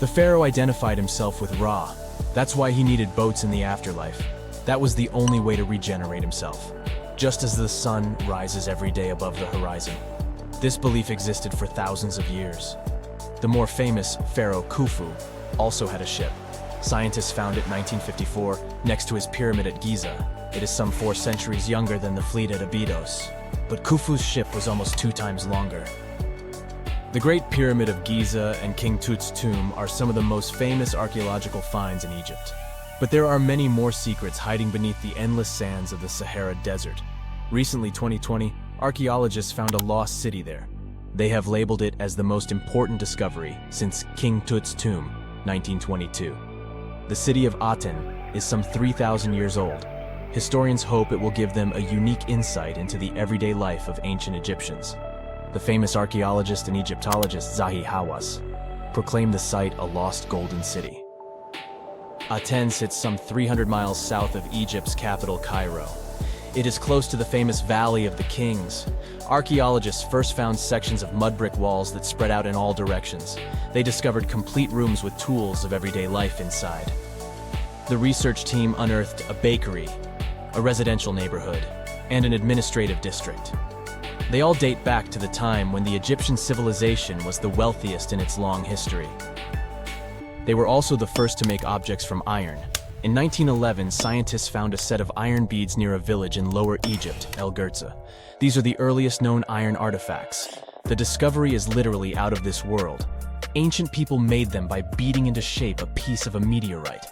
The pharaoh identified himself with Ra, That's why he needed boats in the afterlife. That was the only way to regenerate himself, just as the sun rises every day above the horizon. This belief existed for thousands of years. The more famous pharaoh Khufu also had a ship. Scientists found it in 1954 next to his pyramid at Giza. It is some 4 centuries younger than the fleet at Abydos, but Khufu's ship was almost 2 times longer. The Great Pyramid of Giza and King Tut's tomb are some of the most famous archaeological finds in Egypt. But there are many more secrets hiding beneath the endless sands of the Sahara Desert. Recently, 2020, archaeologists found a lost city there. They have labeled it as the most important discovery since King Tut's tomb, 1922. The city of Aten is some 3,000 years old. Historians hope it will give them a unique insight into the everyday life of ancient Egyptians. The famous archaeologist and Egyptologist Zahi Hawass proclaimed the site a lost golden city. Aten sits some 300 miles south of Egypt's capital, Cairo. It is close to the famous Valley of the Kings. Archaeologists first found sections of mud brick walls that spread out in all directions. They discovered complete rooms with tools of everyday life inside. The research team unearthed a bakery, a residential neighborhood, and an administrative district. They all date back to the time when the Egyptian civilization was the wealthiest in its long history. They were also the first to make objects from iron. In 1911, scientists found a set of iron beads near a village in Lower Egypt, El Girza. These are the earliest known iron artifacts. The discovery is literally out of this world. Ancient people made them by beating into shape a piece of a meteorite.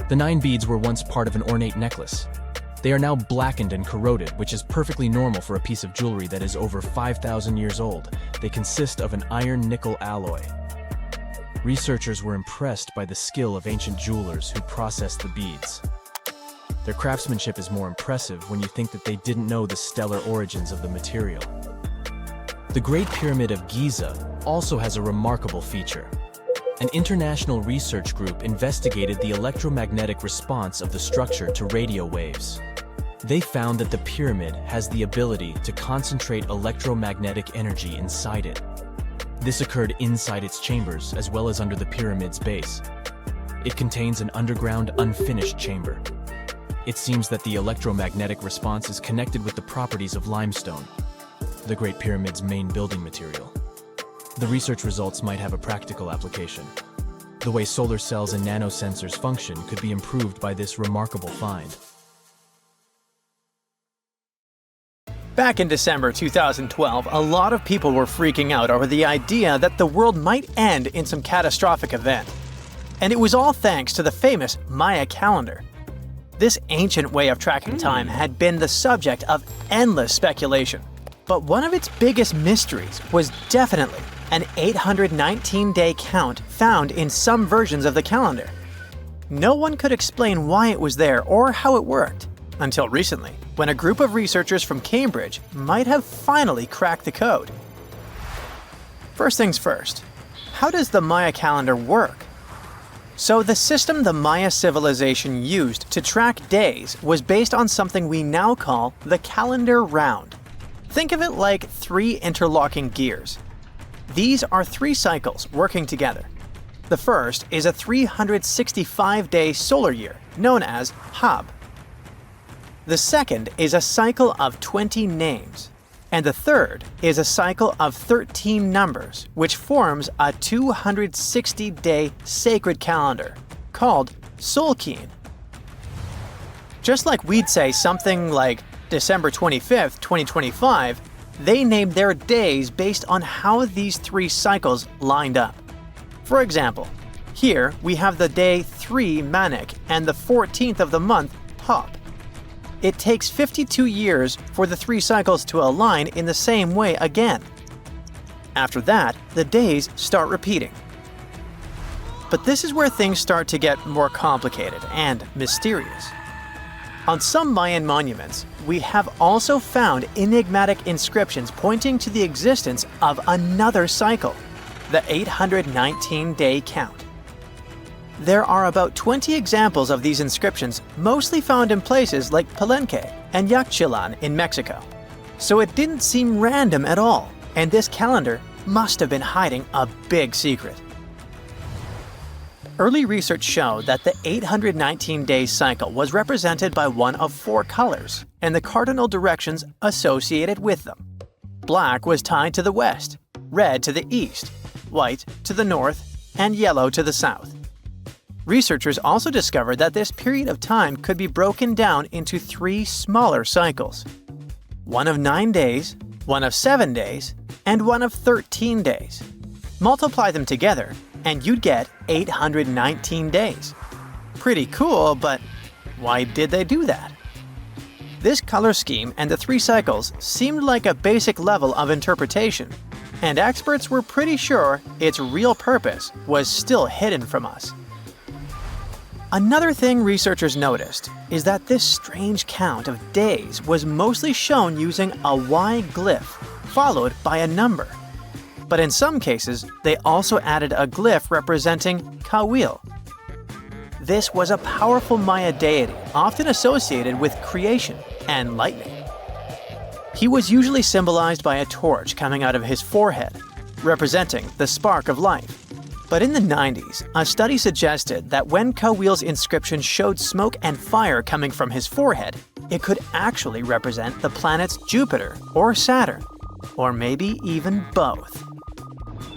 The 9 beads were once part of an ornate necklace. They are now blackened and corroded, which is perfectly normal for a piece of jewelry that is over 5,000 years old. They consist of an iron-nickel alloy. Researchers were impressed by the skill of ancient jewelers who processed the beads. Their craftsmanship is more impressive when you think that they didn't know the stellar origins of the material. The Great Pyramid of Giza also has a remarkable feature. An international research group investigated the electromagnetic response of the structure to radio waves. They found that the pyramid has the ability to concentrate electromagnetic energy inside it. This occurred inside its chambers as well as under the pyramid's base. It contains an underground, unfinished chamber. It seems that the electromagnetic response is connected with the properties of limestone, the Great Pyramid's main building material. The research results might have a practical application. The way solar cells and nanosensors function could be improved by this remarkable find. Back in December 2012, a lot of people were freaking out over the idea that the world might end in some catastrophic event. And it was all thanks to the famous Maya calendar. This ancient way of tracking time had been the subject of endless speculation. But one of its biggest mysteries was definitely an 819-day count found in some versions of the calendar. No one could explain why it was there or how it worked, until recently, when a group of researchers from Cambridge might have finally cracked the code. First things first, how does the Maya calendar work? So the system the Maya civilization used to track days was based on something we now call the calendar round. Think of it like 3 interlocking gears. These are 3 cycles working together. The first is a 365-day solar year, known as Hab. The second is a cycle of 20 names. And the third is a cycle of 13 numbers, which forms a 260-day sacred calendar, called Sulkin. Just like we'd say something like December 25th, 2025, they named their days based on how these 3 cycles lined up. For example, here we have the day 3 Manik and the 14th of the month Hop. It takes 52 years for the 3 cycles to align in the same way again. After that, the days start repeating. But this is where things start to get more complicated and mysterious. On some Mayan monuments, we have also found enigmatic inscriptions pointing to the existence of another cycle, the 819-day count. There are about 20 examples of these inscriptions, mostly found in places like Palenque and Yaxchilan in Mexico. So it didn't seem random at all, and this calendar must have been hiding a big secret. Early research showed that the 819-day cycle was represented by one of 4 colors and the cardinal directions associated with them. Black was tied to the west, red to the east, white to the north, and yellow to the south. Researchers also discovered that this period of time could be broken down into 3 smaller cycles: one of 9 days, one of 7 days, and one of 13 days. Multiply them together, and you'd get 819 days. Pretty cool, but why did they do that? This color scheme and the 3 cycles seemed like a basic level of interpretation, and experts were pretty sure its real purpose was still hidden from us. Another thing researchers noticed is that this strange count of days was mostly shown using a Y glyph followed by a number. But in some cases, they also added a glyph representing Kawil. This was a powerful Maya deity often associated with creation and lightning. He was usually symbolized by a torch coming out of his forehead, representing the spark of life. But in the 90s, a study suggested that when Kawil's inscription showed smoke and fire coming from his forehead, it could actually represent the planets Jupiter or Saturn, or maybe even both.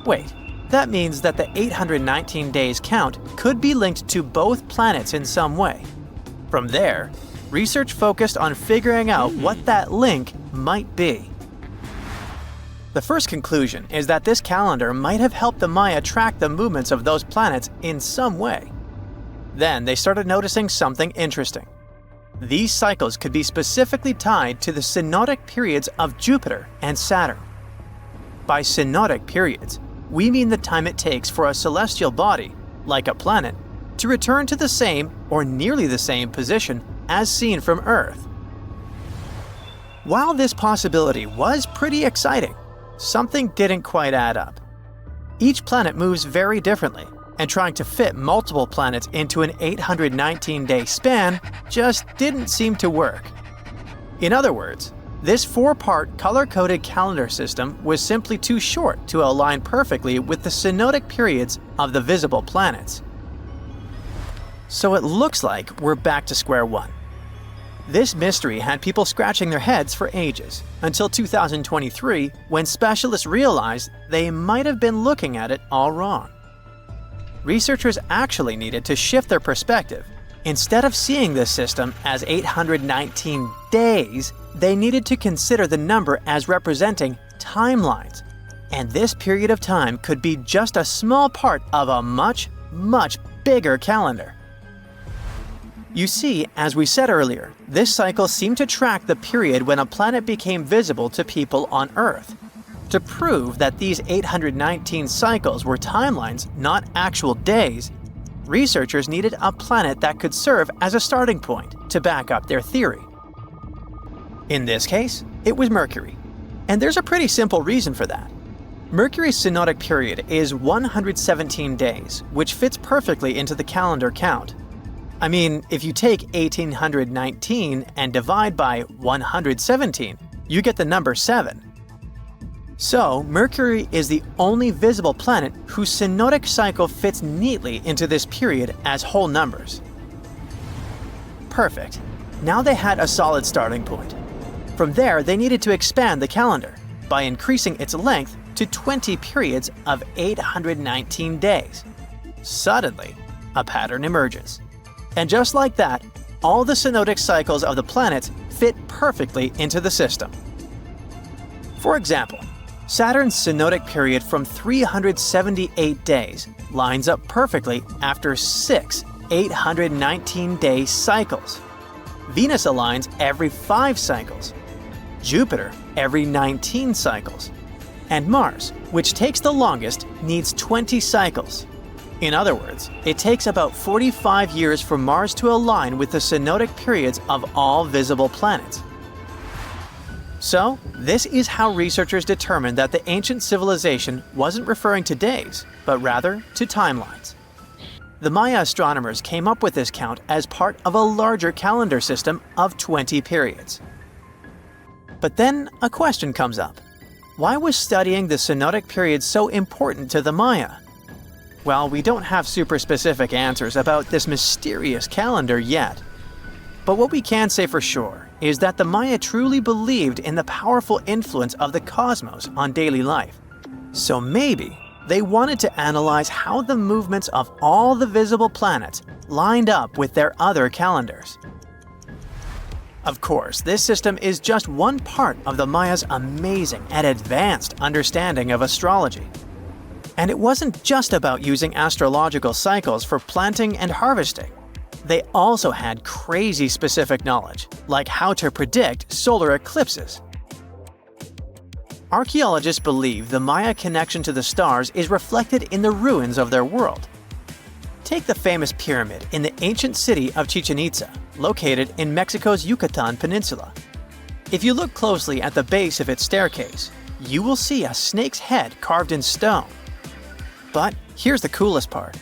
Wait, that means that the 819 days count could be linked to both planets in some way. From there, research focused on figuring out what that link might be. The first conclusion is that this calendar might have helped the Maya track the movements of those planets in some way. Then they started noticing something interesting. These cycles could be specifically tied to the synodic periods of Jupiter and Saturn. By synodic periods, we mean the time it takes for a celestial body, like a planet, to return to the same or nearly the same position as seen from Earth. While this possibility was pretty exciting, something didn't quite add up. Each planet moves very differently, and trying to fit multiple planets into an 819-day span just didn't seem to work. In other words, this 4-part color-coded calendar system was simply too short to align perfectly with the synodic periods of the visible planets. So it looks like we're back to square one. This mystery had people scratching their heads for ages, until 2023, when specialists realized they might have been looking at it all wrong. Researchers actually needed to shift their perspective. Instead of seeing this system as 819 days, they needed to consider the number as representing timelines. And this period of time could be just a small part of a much, much bigger calendar. You see, as we said earlier, this cycle seemed to track the period when a planet became visible to people on Earth. To prove that these 819 cycles were timelines, not actual days, researchers needed a planet that could serve as a starting point to back up their theory. In this case, it was Mercury. And there's a pretty simple reason for that. Mercury's synodic period is 117 days, which fits perfectly into the calendar count. I mean, if you take 1819 and divide by 117, you get the number 7. So, Mercury is the only visible planet whose synodic cycle fits neatly into this period as whole numbers. Perfect. Now they had a solid starting point. From there, they needed to expand the calendar by increasing its length to 20 periods of 819 days. Suddenly, a pattern emerges. And just like that, all the synodic cycles of the planets fit perfectly into the system. For example, Saturn's synodic period from 378 days lines up perfectly after 6 819-day cycles. Venus aligns every 5 cycles. Jupiter every 19 cycles. And Mars, which takes the longest, needs 20 cycles. In other words, it takes about 45 years for Mars to align with the synodic periods of all visible planets. So, this is how researchers determined that the ancient civilization wasn't referring to days, but rather to timelines. The Maya astronomers came up with this count as part of a larger calendar system of 20 periods. But then a question comes up. Why was studying the synodic period so important to the Maya? Well, we don't have super specific answers about this mysterious calendar yet. But what we can say for sure is that the Maya truly believed in the powerful influence of the cosmos on daily life. So maybe they wanted to analyze how the movements of all the visible planets lined up with their other calendars. Of course, this system is just one part of the Maya's amazing and advanced understanding of astrology. And it wasn't just about using astrological cycles for planting and harvesting. They also had crazy specific knowledge, like how to predict solar eclipses. Archaeologists believe the Maya connection to the stars is reflected in the ruins of their world. Take the famous pyramid in the ancient city of Chichen Itza, located in Mexico's Yucatan Peninsula. If you look closely at the base of its staircase, you will see a snake's head carved in stone. But here's the coolest part.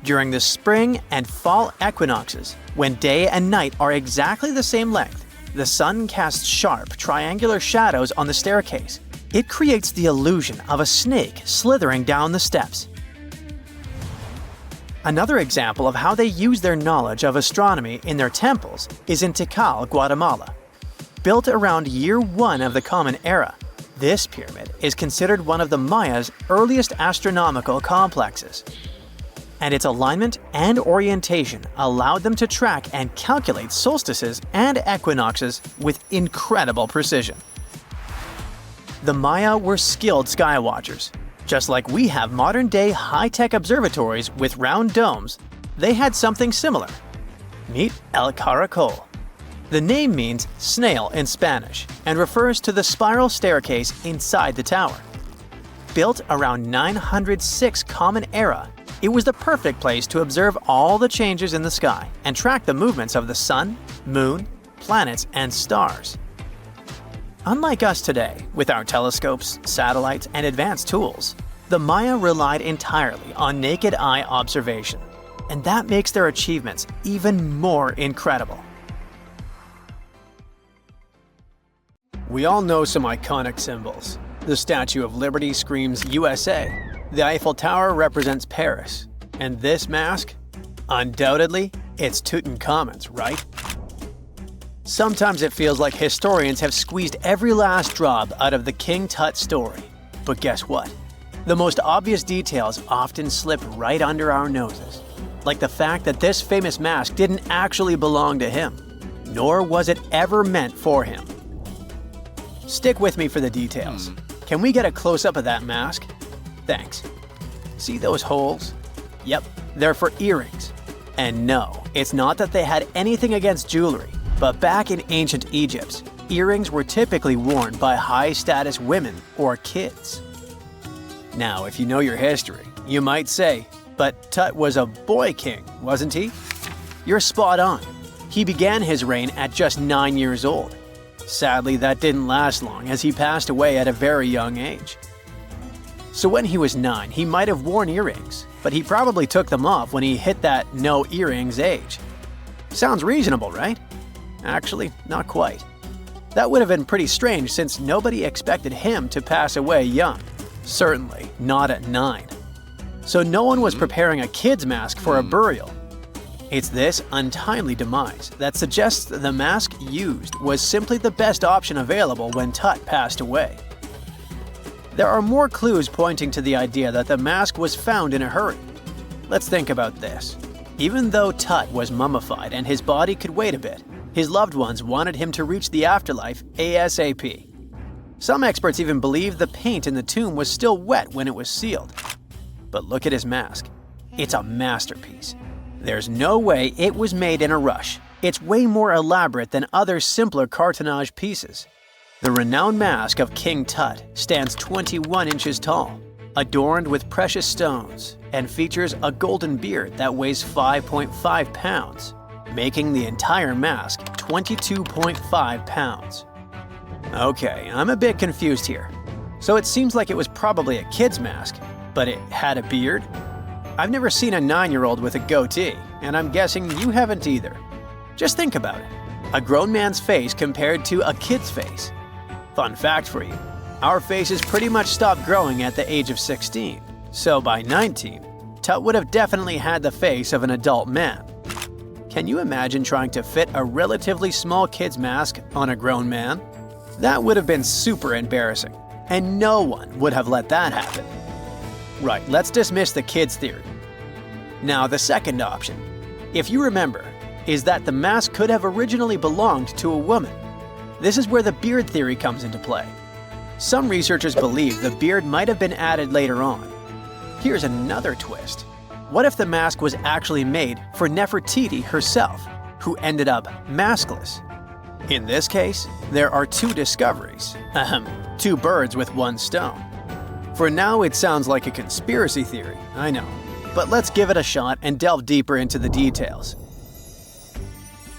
During the spring and fall equinoxes, when day and night are exactly the same length, the sun casts sharp, triangular shadows on the staircase. It creates the illusion of a snake slithering down the steps. Another example of how they use their knowledge of astronomy in their temples is in Tikal, Guatemala. Built around year 1 of the Common Era, this pyramid is considered one of the Maya's earliest astronomical complexes. And its alignment and orientation allowed them to track and calculate solstices and equinoxes with incredible precision. The Maya were skilled skywatchers. Just like we have modern-day high-tech observatories with round domes, they had something similar. Meet El Caracol. The name means snail in Spanish and refers to the spiral staircase inside the tower. Built around 906 Common Era, it was the perfect place to observe all the changes in the sky and track the movements of the sun, moon, planets, and stars. Unlike us today, with our telescopes, satellites, and advanced tools, the Maya relied entirely on naked eye observation, and that makes their achievements even more incredible. We all know some iconic symbols. The Statue of Liberty screams USA, the Eiffel Tower represents Paris, and this mask? Undoubtedly, it's Tutankhamun's, right? Sometimes it feels like historians have squeezed every last drop out of the King Tut story. But guess what? The most obvious details often slip right under our noses. Like the fact that this famous mask didn't actually belong to him, nor was it ever meant for him. Stick with me for the details. Can we get a close-up of that mask? Thanks. See those holes? Yep, they're for earrings. And no, it's not that they had anything against jewelry, but back in ancient Egypt, earrings were typically worn by high-status women or kids. Now, if you know your history, you might say, but Tut was a boy king, wasn't he? You're spot on. He began his reign at just 9 years old. Sadly, that didn't last long as he passed away at a very young age. So when he was 9, he might have worn earrings, but he probably took them off when he hit that no earrings age. Sounds reasonable, right? Actually, not quite. That would have been pretty strange since nobody expected him to pass away young. Certainly not at 9. So no one was preparing a kid's mask for a burial. It's this untimely demise that suggests the mask used was simply the best option available when Tut passed away. There are more clues pointing to the idea that the mask was found in a hurry. Let's think about this. Even though Tut was mummified and his body could wait a bit, his loved ones wanted him to reach the afterlife ASAP. Some experts even believe the paint in the tomb was still wet when it was sealed. But look at his mask. It's a masterpiece. There's no way it was made in a rush. It's way more elaborate than other simpler cartonnage pieces. The renowned mask of King Tut stands 21 inches tall, adorned with precious stones, and features a golden beard that weighs 5.5 pounds, making the entire mask 22.5 pounds. Okay, I'm a bit confused here. So it seems like it was probably a kid's mask, but it had a beard? I've never seen a 9-year-old with a goatee, and I'm guessing you haven't either. Just think about it. A grown man's face compared to a kid's face. Fun fact for you, our faces pretty much stop growing at the age of 16, so by 19, Tut would have definitely had the face of an adult man. Can you imagine trying to fit a relatively small kid's mask on a grown man? That would have been super embarrassing, and no one would have let that happen. Right, let's dismiss the kid's theory. Now, the second option, if you remember, is that the mask could have originally belonged to a woman. This is where the beard theory comes into play. Some researchers believe the beard might have been added later on. Here's another twist. What if the mask was actually made for Nefertiti herself, who ended up maskless? In this case, there are two discoveries. Two birds with one stone. For now, it sounds like a conspiracy theory, I know. But let's give it a shot and delve deeper into the details.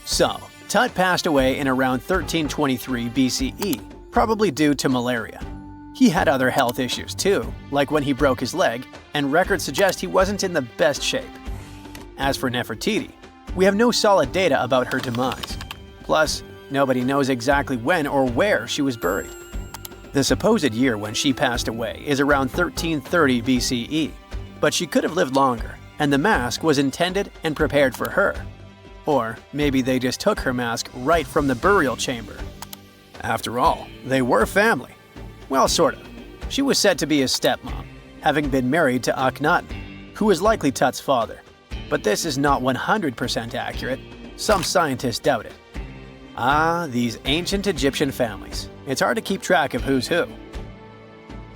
So, Tut passed away in around 1323 BCE, probably due to malaria. He had other health issues too, like when he broke his leg, and records suggest he wasn't in the best shape. As for Nefertiti, we have no solid data about her demise. Plus, nobody knows exactly when or where she was buried. The supposed year when she passed away is around 1330 BCE, but she could have lived longer, and the mask was intended and prepared for her. Or maybe they just took her mask right from the burial chamber. After all, they were family. Well, sort of. She was said to be his stepmom, having been married to Akhenaten, who was likely Tut's father. But this is not 100% accurate. Some scientists doubt it. Ah, these ancient Egyptian families. It's hard to keep track of who's who.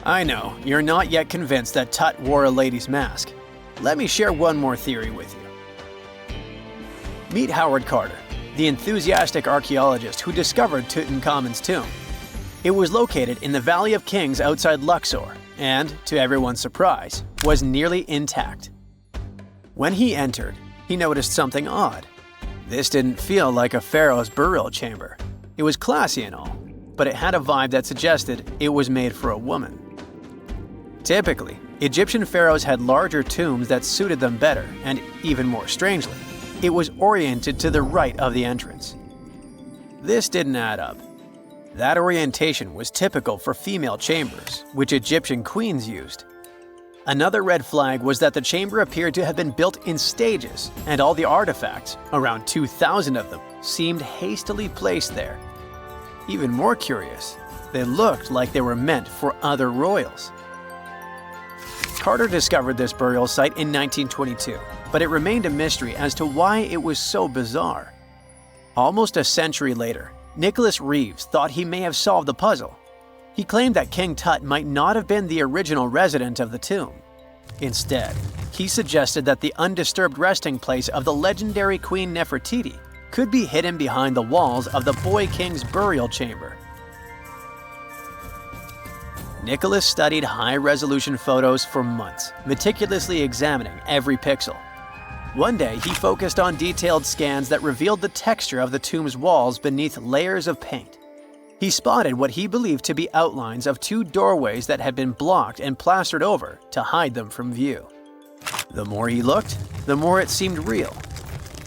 I know, you're not yet convinced that Tut wore a lady's mask. Let me share one more theory with you. Meet Howard Carter, the enthusiastic archaeologist who discovered Tutankhamun's tomb. It was located in the Valley of Kings outside Luxor and, to everyone's surprise, was nearly intact. When he entered, he noticed something odd. This didn't feel like a pharaoh's burial chamber. It was classy and all, but it had a vibe that suggested it was made for a woman. Typically, Egyptian pharaohs had larger tombs that suited them better, and even more strangely, it was oriented to the right of the entrance. This didn't add up. That orientation was typical for female chambers, which Egyptian queens used. Another red flag was that the chamber appeared to have been built in stages, and all the artifacts, around 2,000 of them, seemed hastily placed there. Even more curious, they looked like they were meant for other royals. Carter discovered this burial site in 1922, but it remained a mystery as to why it was so bizarre. Almost a century later, Nicholas Reeves thought he may have solved the puzzle. He claimed that King Tut might not have been the original resident of the tomb. Instead, he suggested that the undisturbed resting place of the legendary Queen Nefertiti could be hidden behind the walls of the boy king's burial chamber. Nicholas studied high-resolution photos for months, meticulously examining every pixel. One day, he focused on detailed scans that revealed the texture of the tomb's walls beneath layers of paint. He spotted what he believed to be outlines of two doorways that had been blocked and plastered over to hide them from view. The more he looked, the more it seemed real.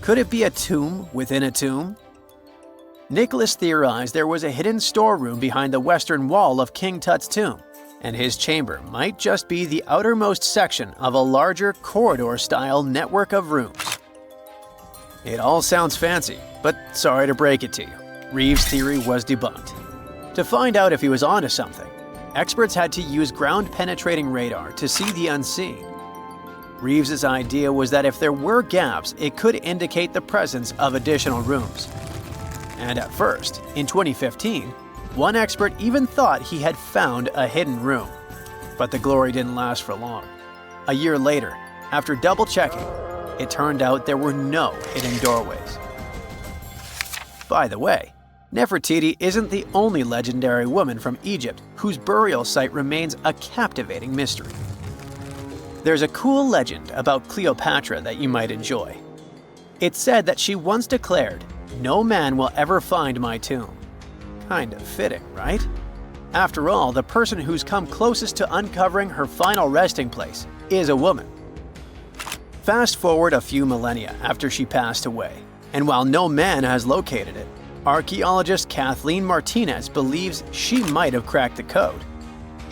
Could it be a tomb within a tomb? Nicholas theorized there was a hidden storeroom behind the western wall of King Tut's tomb, and his chamber might just be the outermost section of a larger corridor-style network of rooms. It all sounds fancy, but sorry to break it to you, Reeves' theory was debunked. To find out if he was onto something, experts had to use ground-penetrating radar to see the unseen. Reeves' idea was that if there were gaps, it could indicate the presence of additional rooms. And at first, in 2015, one expert even thought he had found a hidden room. But the glory didn't last for long. A year later, after double-checking, it turned out there were no hidden doorways. By the way, Nefertiti isn't the only legendary woman from Egypt whose burial site remains a captivating mystery. There's a cool legend about Cleopatra that you might enjoy. It's said that she once declared, "No man will ever find my tomb." Kind of fitting, right? After all, the person who's come closest to uncovering her final resting place is a woman. Fast forward a few millennia after she passed away, and while no man has located it, archaeologist Kathleen Martinez believes she might have cracked the code.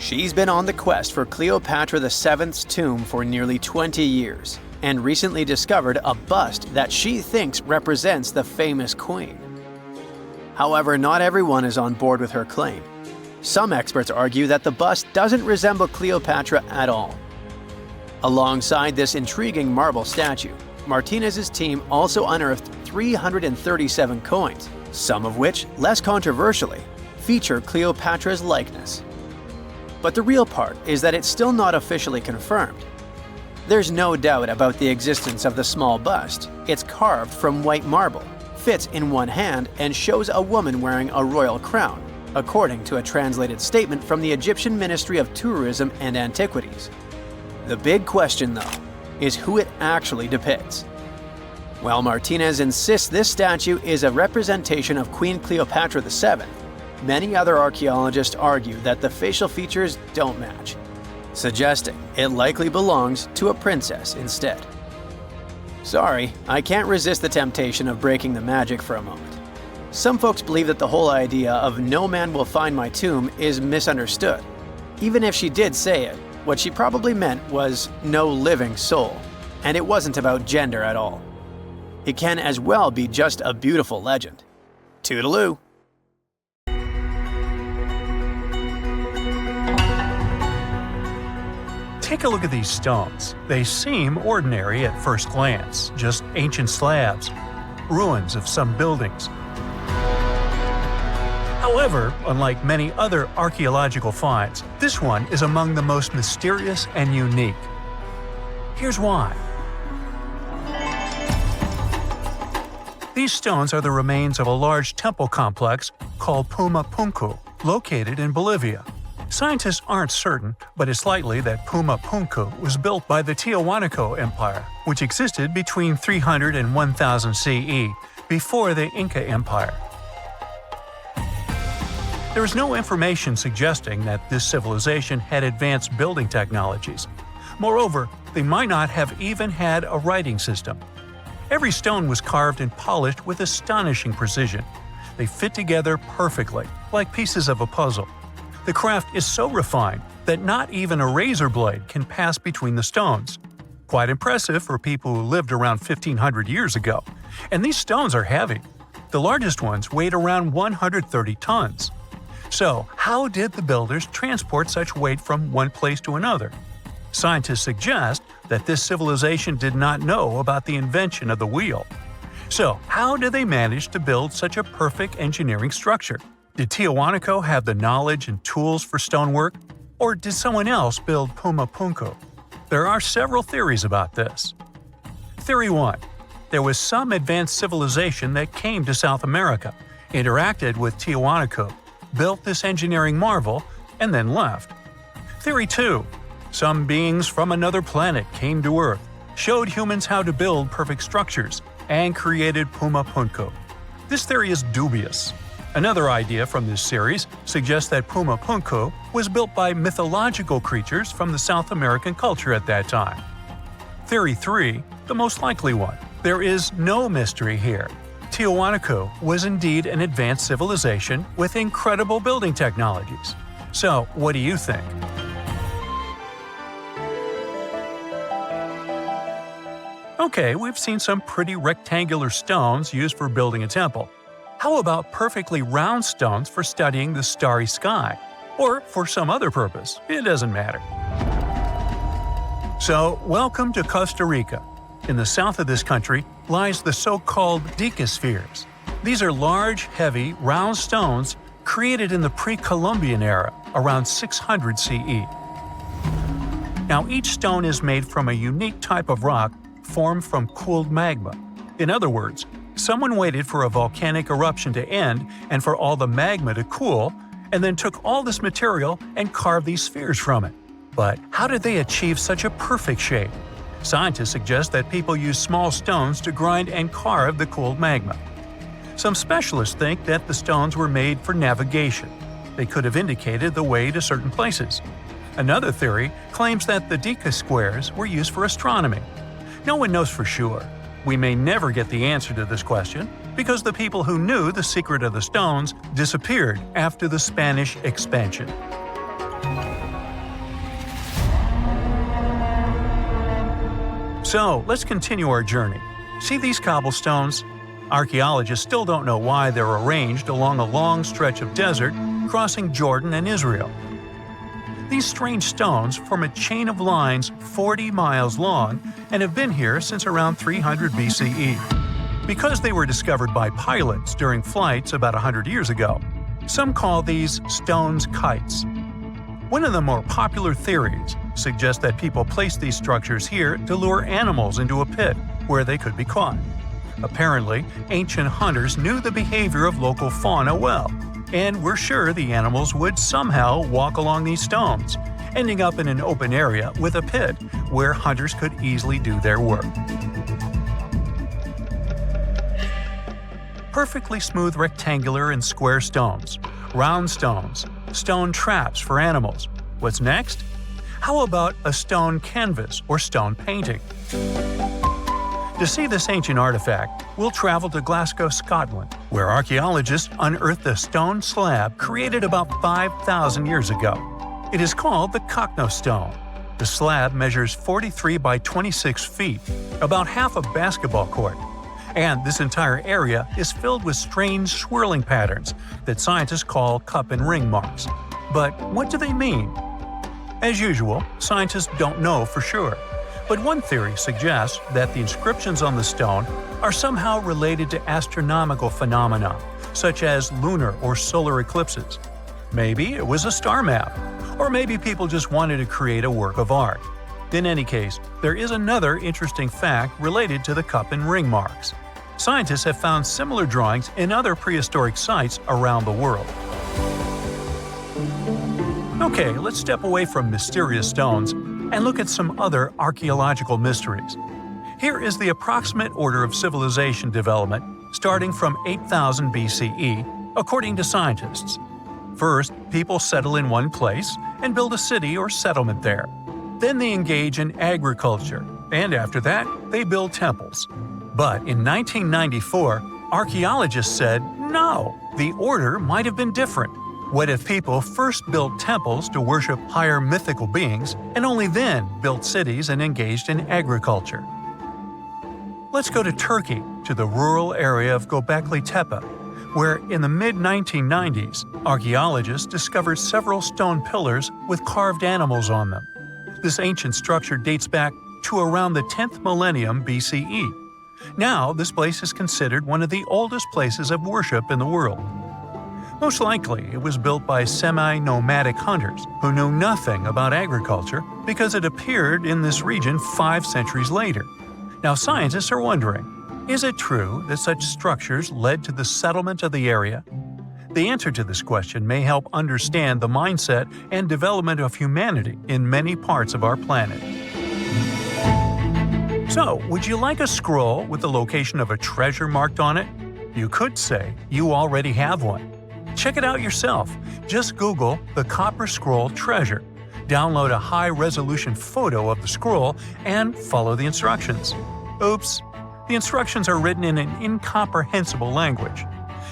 She's been on the quest for Cleopatra VII's tomb for nearly 20 years and recently discovered a bust that she thinks represents the famous queen. However, not everyone is on board with her claim. Some experts argue that the bust doesn't resemble Cleopatra at all. Alongside this intriguing marble statue, Martinez's team also unearthed 337 coins, some of which, less controversially, feature Cleopatra's likeness. But the real part is that it's still not officially confirmed. There's no doubt about the existence of the small bust. It's carved from white marble, fits in one hand, and shows a woman wearing a royal crown, according to a translated statement from the Egyptian Ministry of Tourism and Antiquities. The big question, though, is who it actually depicts. While Martinez insists this statue is a representation of Queen Cleopatra VII, many other archaeologists argue that the facial features don't match, suggesting it likely belongs to a princess instead. Sorry, I can't resist the temptation of breaking the magic for a moment. Some folks believe that the whole idea of "no man will find my tomb" is misunderstood. Even if she did say it, what she probably meant was "no living soul," and it wasn't about gender at all. It can as well be just a beautiful legend. Toodaloo! Take a look at these stones. They seem ordinary at first glance, just ancient slabs, ruins of some buildings. However, unlike many other archaeological finds, this one is among the most mysterious and unique. Here's why. These stones are the remains of a large temple complex called Puma Punku, located in Bolivia. Scientists aren't certain, but it's likely that Puma Punku was built by the Tiahuanaco Empire, which existed between 300 and 1000 CE, before the Inca Empire. There is no information suggesting that this civilization had advanced building technologies. Moreover, they might not have even had a writing system. Every stone was carved and polished with astonishing precision. They fit together perfectly, like pieces of a puzzle. The craft is so refined that not even a razor blade can pass between the stones. Quite impressive for people who lived around 1500 years ago. And these stones are heavy. The largest ones weighed around 130 tons. So, how did the builders transport such weight from one place to another? Scientists suggest that this civilization did not know about the invention of the wheel. So, how did they manage to build such a perfect engineering structure? Did Tiahuanaco have the knowledge and tools for stonework? Or did someone else build Puma Punku? There are several theories about this. Theory 1. There was some advanced civilization that came to South America, interacted with Tiahuanaco, built this engineering marvel, and then left. Theory 2. Some beings from another planet came to Earth, showed humans how to build perfect structures, and created Puma Punku. This theory is dubious. Another idea from this series suggests that Puma Punku was built by mythological creatures from the South American culture at that time. Theory 3, the most likely one. There is no mystery here. Tiahuanaco was indeed an advanced civilization with incredible building technologies. So, what do you think? Okay, we've seen some pretty rectangular stones used for building a temple. How about perfectly round stones for studying the starry sky? Or for some other purpose, it doesn't matter. So, welcome to Costa Rica. In the south of this country lies the so-called decaspheres. These are large, heavy, round stones created in the pre-Columbian era, around 600 CE. Now, each stone is made from a unique type of rock formed from cooled magma. In other words, someone waited for a volcanic eruption to end and for all the magma to cool, and then took all this material and carved these spheres from it. But how did they achieve such a perfect shape? Scientists suggest that people use small stones to grind and carve the cooled magma. Some specialists think that the stones were made for navigation. They could have indicated the way to certain places. Another theory claims that the deca squares were used for astronomy. No one knows for sure. We may never get the answer to this question because the people who knew the secret of the stones disappeared after the Spanish expansion. So, let's continue our journey. See these cobblestones? Archaeologists still don't know why they're arranged along a long stretch of desert crossing Jordan and Israel. These strange stones form a chain of lines 40 miles long and have been here since around 300 BCE. Because they were discovered by pilots during flights about 100 years ago, some call these stones kites. One of the more popular theories suggests that people placed these structures here to lure animals into a pit where they could be caught. Apparently, ancient hunters knew the behavior of local fauna well, and were sure the animals would somehow walk along these stones, ending up in an open area with a pit where hunters could easily do their work. Perfectly smooth rectangular and square stones, round stones, stone traps for animals. What's next? How about a stone canvas or stone painting? To see this ancient artifact, we'll travel to Glasgow, Scotland, where archaeologists unearthed a stone slab created about 5,000 years ago. It is called the Cockno Stone. The slab measures 43 by 26 feet, about half a basketball court. And this entire area is filled with strange swirling patterns that scientists call cup and ring marks. But what do they mean? As usual, scientists don't know for sure. But one theory suggests that the inscriptions on the stone are somehow related to astronomical phenomena, such as lunar or solar eclipses. Maybe it was a star map, or maybe people just wanted to create a work of art. In any case, there is another interesting fact related to the cup and ring marks. Scientists have found similar drawings in other prehistoric sites around the world. Okay, let's step away from mysterious stones and look at some other archaeological mysteries. Here is the approximate order of civilization development starting from 8000 BCE, according to scientists. First, people settle in one place and build a city or settlement there. Then they engage in agriculture, and after that, they build temples. But in 1994, archaeologists said, no, the order might have been different. What if people first built temples to worship higher mythical beings and only then built cities and engaged in agriculture? Let's go to Turkey, to the rural area of Göbekli Tepe, where in the mid-1990s, archaeologists discovered several stone pillars with carved animals on them. This ancient structure dates back to around the 10th millennium BCE. Now, this place is considered one of the oldest places of worship in the world. Most likely, it was built by semi-nomadic hunters who knew nothing about agriculture because it appeared in this region 5 centuries later. Now, scientists are wondering, is it true that such structures led to the settlement of the area? The answer to this question may help understand the mindset and development of humanity in many parts of our planet. So, would you like a scroll with the location of a treasure marked on it? You could say you already have one. Check it out yourself. Just Google the Copper Scroll Treasure. Download a high-resolution photo of the scroll and follow the instructions. Oops! The instructions are written in an incomprehensible language.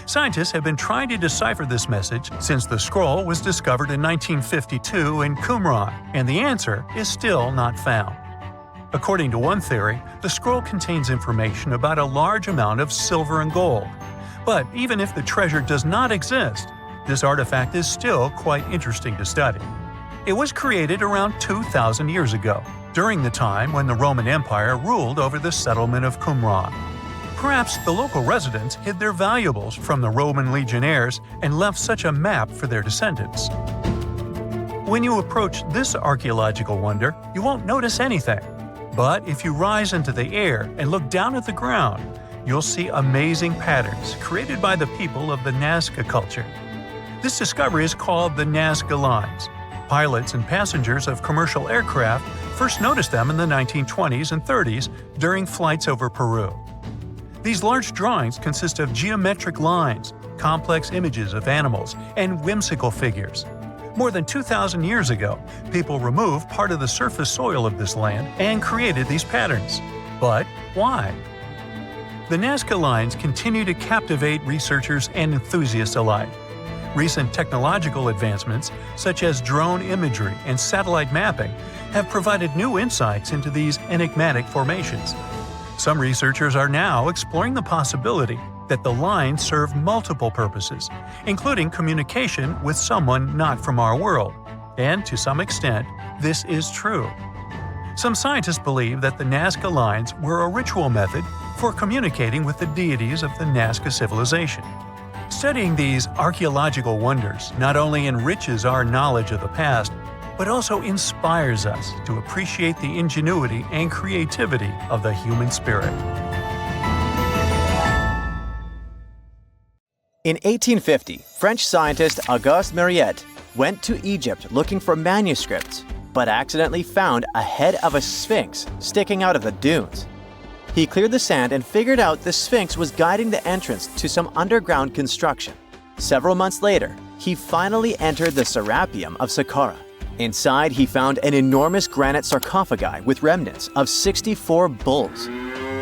Scientists have been trying to decipher this message since the scroll was discovered in 1952 in Qumran, and the answer is still not found. According to one theory, the scroll contains information about a large amount of silver and gold. But even if the treasure does not exist, this artifact is still quite interesting to study. It was created around 2,000 years ago, during the time when the Roman Empire ruled over the settlement of Qumran. Perhaps the local residents hid their valuables from the Roman legionnaires and left such a map for their descendants. When you approach this archaeological wonder, you won't notice anything. But if you rise into the air and look down at the ground, you'll see amazing patterns created by the people of the Nazca culture. This discovery is called the Nazca Lines. Pilots and passengers of commercial aircraft first noticed them in the 1920s and 30s during flights over Peru. These large drawings consist of geometric lines, complex images of animals, and whimsical figures. More than 2,000 years ago, people removed part of the surface soil of this land and created these patterns. But why? The Nazca Lines continue to captivate researchers and enthusiasts alike. Recent technological advancements, such as drone imagery and satellite mapping, have provided new insights into these enigmatic formations. Some researchers are now exploring the possibility that the lines serve multiple purposes, including communication with someone not from our world. And to some extent, this is true. Some scientists believe that the Nazca lines were a ritual method for communicating with the deities of the Nazca civilization. Studying these archaeological wonders not only enriches our knowledge of the past, but also inspires us to appreciate the ingenuity and creativity of the human spirit. In 1850, French scientist Auguste Mariette went to Egypt looking for manuscripts, but accidentally found a head of a sphinx sticking out of the dunes. He cleared the sand and figured out the sphinx was guiding the entrance to some underground construction. Several months later, he finally entered the Serapeum of Saqqara. Inside, he found an enormous granite sarcophagi with remnants of 64 bulls.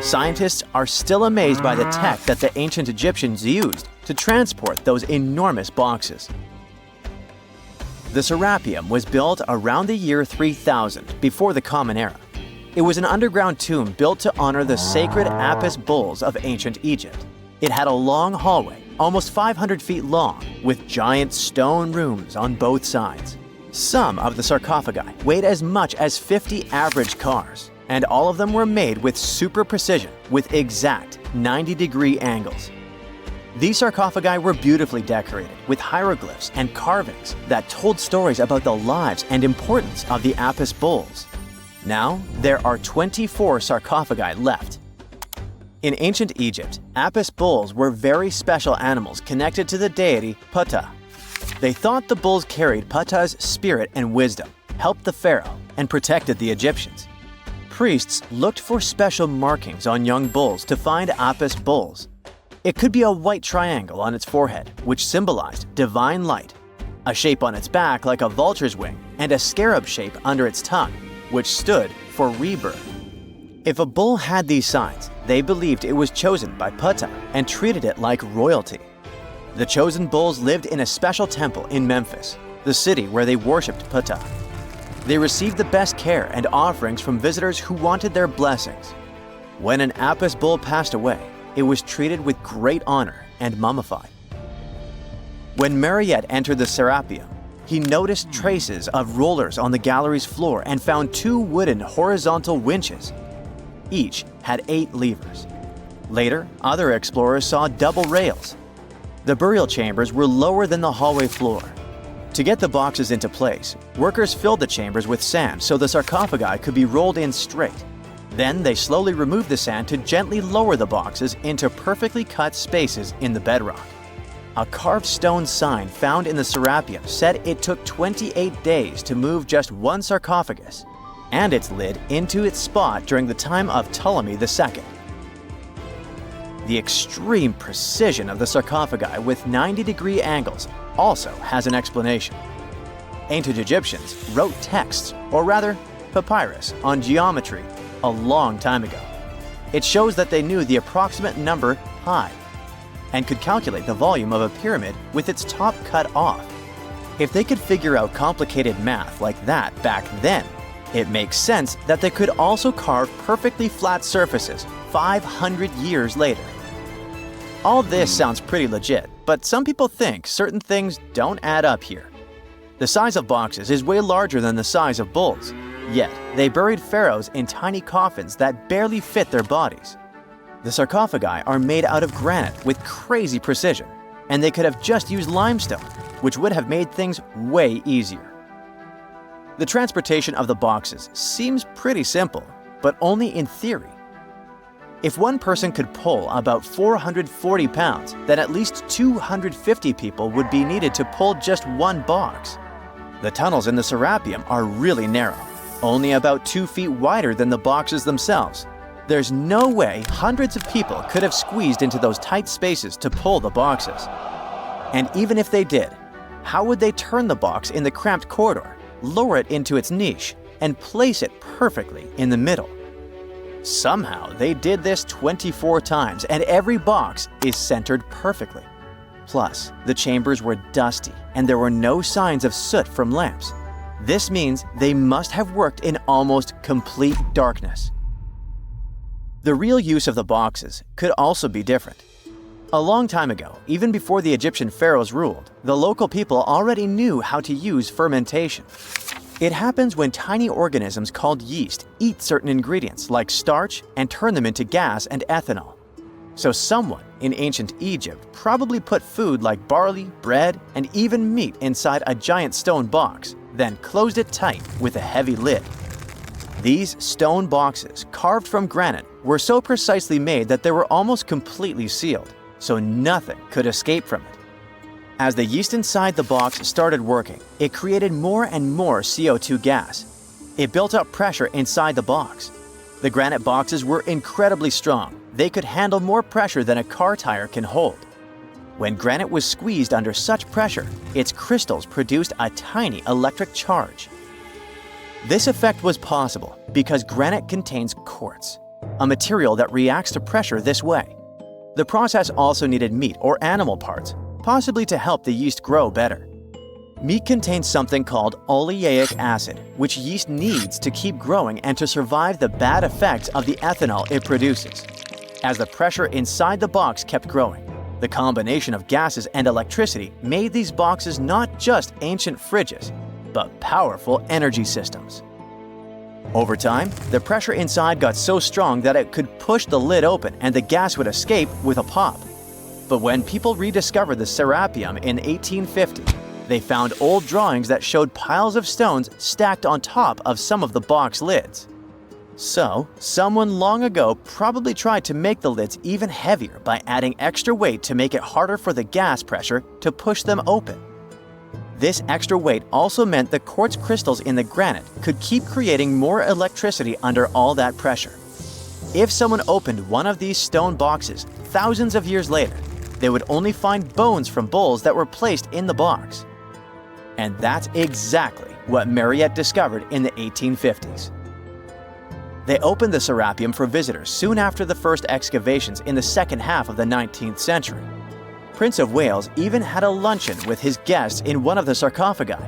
Scientists are still amazed by the tech that the ancient Egyptians used to transport those enormous boxes. The Serapeum was built around the year 3000 before the Common Era. It was an underground tomb built to honor the sacred Apis bulls of ancient Egypt. It had a long hallway, almost 500 feet long, with giant stone rooms on both sides. Some of the sarcophagi weighed as much as 50 average cars, and all of them were made with super precision, with exact 90-degree angles. These sarcophagi were beautifully decorated with hieroglyphs and carvings that told stories about the lives and importance of the Apis bulls. Now, there are 24 sarcophagi left. In ancient Egypt, Apis bulls were very special animals connected to the deity Ptah. They thought the bulls carried Ptah's spirit and wisdom, helped the pharaoh, and protected the Egyptians. Priests looked for special markings on young bulls to find Apis bulls. It could be a white triangle on its forehead, which symbolized divine light, a shape on its back like a vulture's wing, and a scarab shape under its tongue, which stood for rebirth. If a bull had these signs, they believed it was chosen by Ptah and treated it like royalty. The chosen bulls lived in a special temple in Memphis, the city where they worshipped Ptah. They received the best care and offerings from visitors who wanted their blessings. When an Apis bull passed away, it was treated with great honor and mummified. When Mariette entered the Serapeum, he noticed traces of rollers on the gallery's floor and found 2 wooden horizontal winches. Each had 8 levers. Later, other explorers saw double rails. The burial chambers were lower than the hallway floor. To get the boxes into place, workers filled the chambers with sand so the sarcophagi could be rolled in straight. Then they slowly removed the sand to gently lower the boxes into perfectly cut spaces in the bedrock. A carved stone sign found in the Serapeum said it took 28 days to move just one sarcophagus and its lid into its spot during the time of Ptolemy II. The extreme precision of the sarcophagi with 90-degree angles also has an explanation. Ancient Egyptians wrote texts, or rather, papyrus, on geometry a long time ago. It shows that they knew the approximate number pi and could calculate the volume of a pyramid with its top cut off. If they could figure out complicated math like that back then, it makes sense that they could also carve perfectly flat surfaces 500 years later. All this sounds pretty legit, but some people think certain things don't add up here. The size of boxes is way larger than the size of bulls, yet they buried pharaohs in tiny coffins that barely fit their bodies. The sarcophagi are made out of granite with crazy precision, and they could have just used limestone, which would have made things way easier. The transportation of the boxes seems pretty simple, but only in theory. If one person could pull about 440 pounds, then at least 250 people would be needed to pull just one box. The tunnels in the Serapeum are really narrow, only about 2 feet wider than the boxes themselves. There's no way hundreds of people could have squeezed into those tight spaces to pull the boxes. And even if they did, how would they turn the box in the cramped corridor, lower it into its niche, and place it perfectly in the middle? Somehow they did this 24 times, and every box is centered perfectly. Plus, the chambers were dusty and there were no signs of soot from lamps. This means they must have worked in almost complete darkness. The real use of the boxes could also be different. A long time ago, even before the Egyptian pharaohs ruled, the local people already knew how to use fermentation. It happens when tiny organisms called yeast eat certain ingredients like starch and turn them into gas and ethanol. So someone in ancient Egypt probably put food like barley, bread, and even meat inside a giant stone box, then closed it tight with a heavy lid. These stone boxes, carved from granite, were so precisely made that they were almost completely sealed, so nothing could escape from it. As the yeast inside the box started working, it created more and more CO2 gas. It built up pressure inside the box. The granite boxes were incredibly strong. They could handle more pressure than a car tire can hold. When granite was squeezed under such pressure, its crystals produced a tiny electric charge. This effect was possible because granite contains quartz, a material that reacts to pressure this way. The process also needed meat or animal parts, possibly to help the yeast grow better. Meat contains something called oleic acid, which yeast needs to keep growing and to survive the bad effects of the ethanol it produces. As the pressure inside the box kept growing, the combination of gases and electricity made these boxes not just ancient fridges, but powerful energy systems. Over time, the pressure inside got so strong that it could push the lid open and the gas would escape with a pop. But when people rediscovered the Serapeum in 1850, they found old drawings that showed piles of stones stacked on top of some of the box lids. So, someone long ago probably tried to make the lids even heavier by adding extra weight to make it harder for the gas pressure to push them open. This extra weight also meant the quartz crystals in the granite could keep creating more electricity under all that pressure. If someone opened one of these stone boxes thousands of years later, they would only find bones from bulls that were placed in the box. And that's exactly what Mariette discovered in the 1850s. They opened the Serapeum for visitors soon after the first excavations in the second half of the 19th century. Prince of Wales even had a luncheon with his guests in one of the sarcophagi.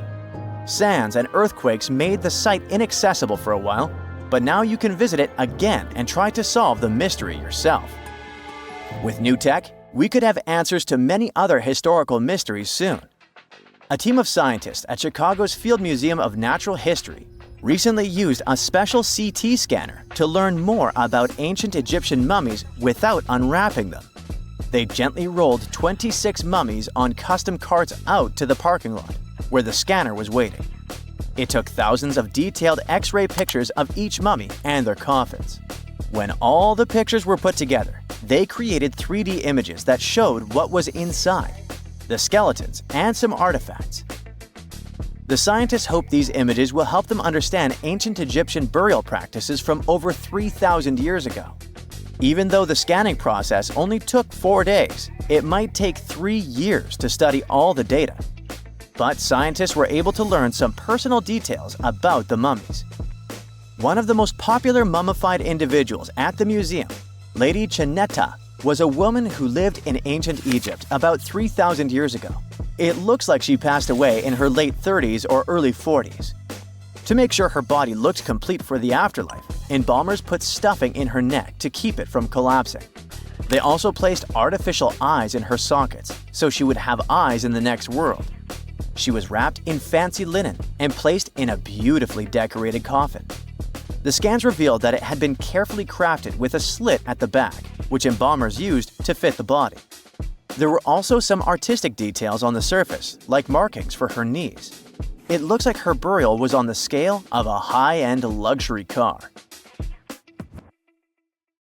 Sands and earthquakes made the site inaccessible for a while, but now you can visit it again and try to solve the mystery yourself. With new tech, we could have answers to many other historical mysteries soon. A team of scientists at Chicago's Field Museum of Natural History recently used a special CT scanner to learn more about ancient Egyptian mummies without unwrapping them. They gently rolled 26 mummies on custom carts out to the parking lot, where the scanner was waiting. It took thousands of detailed X-ray pictures of each mummy and their coffins. When all the pictures were put together, they created 3D images that showed what was inside, the skeletons, and some artifacts. The scientists hope these images will help them understand ancient Egyptian burial practices from over 3,000 years ago. Even though the scanning process only took 4 days, it might take 3 years to study all the data. But scientists were able to learn some personal details about the mummies. One of the most popular mummified individuals at the museum, Lady Chineta, was a woman who lived in ancient Egypt about 3,000 years ago. It looks like she passed away in her late 30s or early 40s. To make sure her body looked complete for the afterlife, embalmers put stuffing in her neck to keep it from collapsing. They also placed artificial eyes in her sockets, so she would have eyes in the next world. She was wrapped in fancy linen and placed in a beautifully decorated coffin. The scans revealed that it had been carefully crafted with a slit at the back, which embalmers used to fit the body. There were also some artistic details on the surface, like markings for her knees. It looks like her burial was on the scale of a high-end luxury car.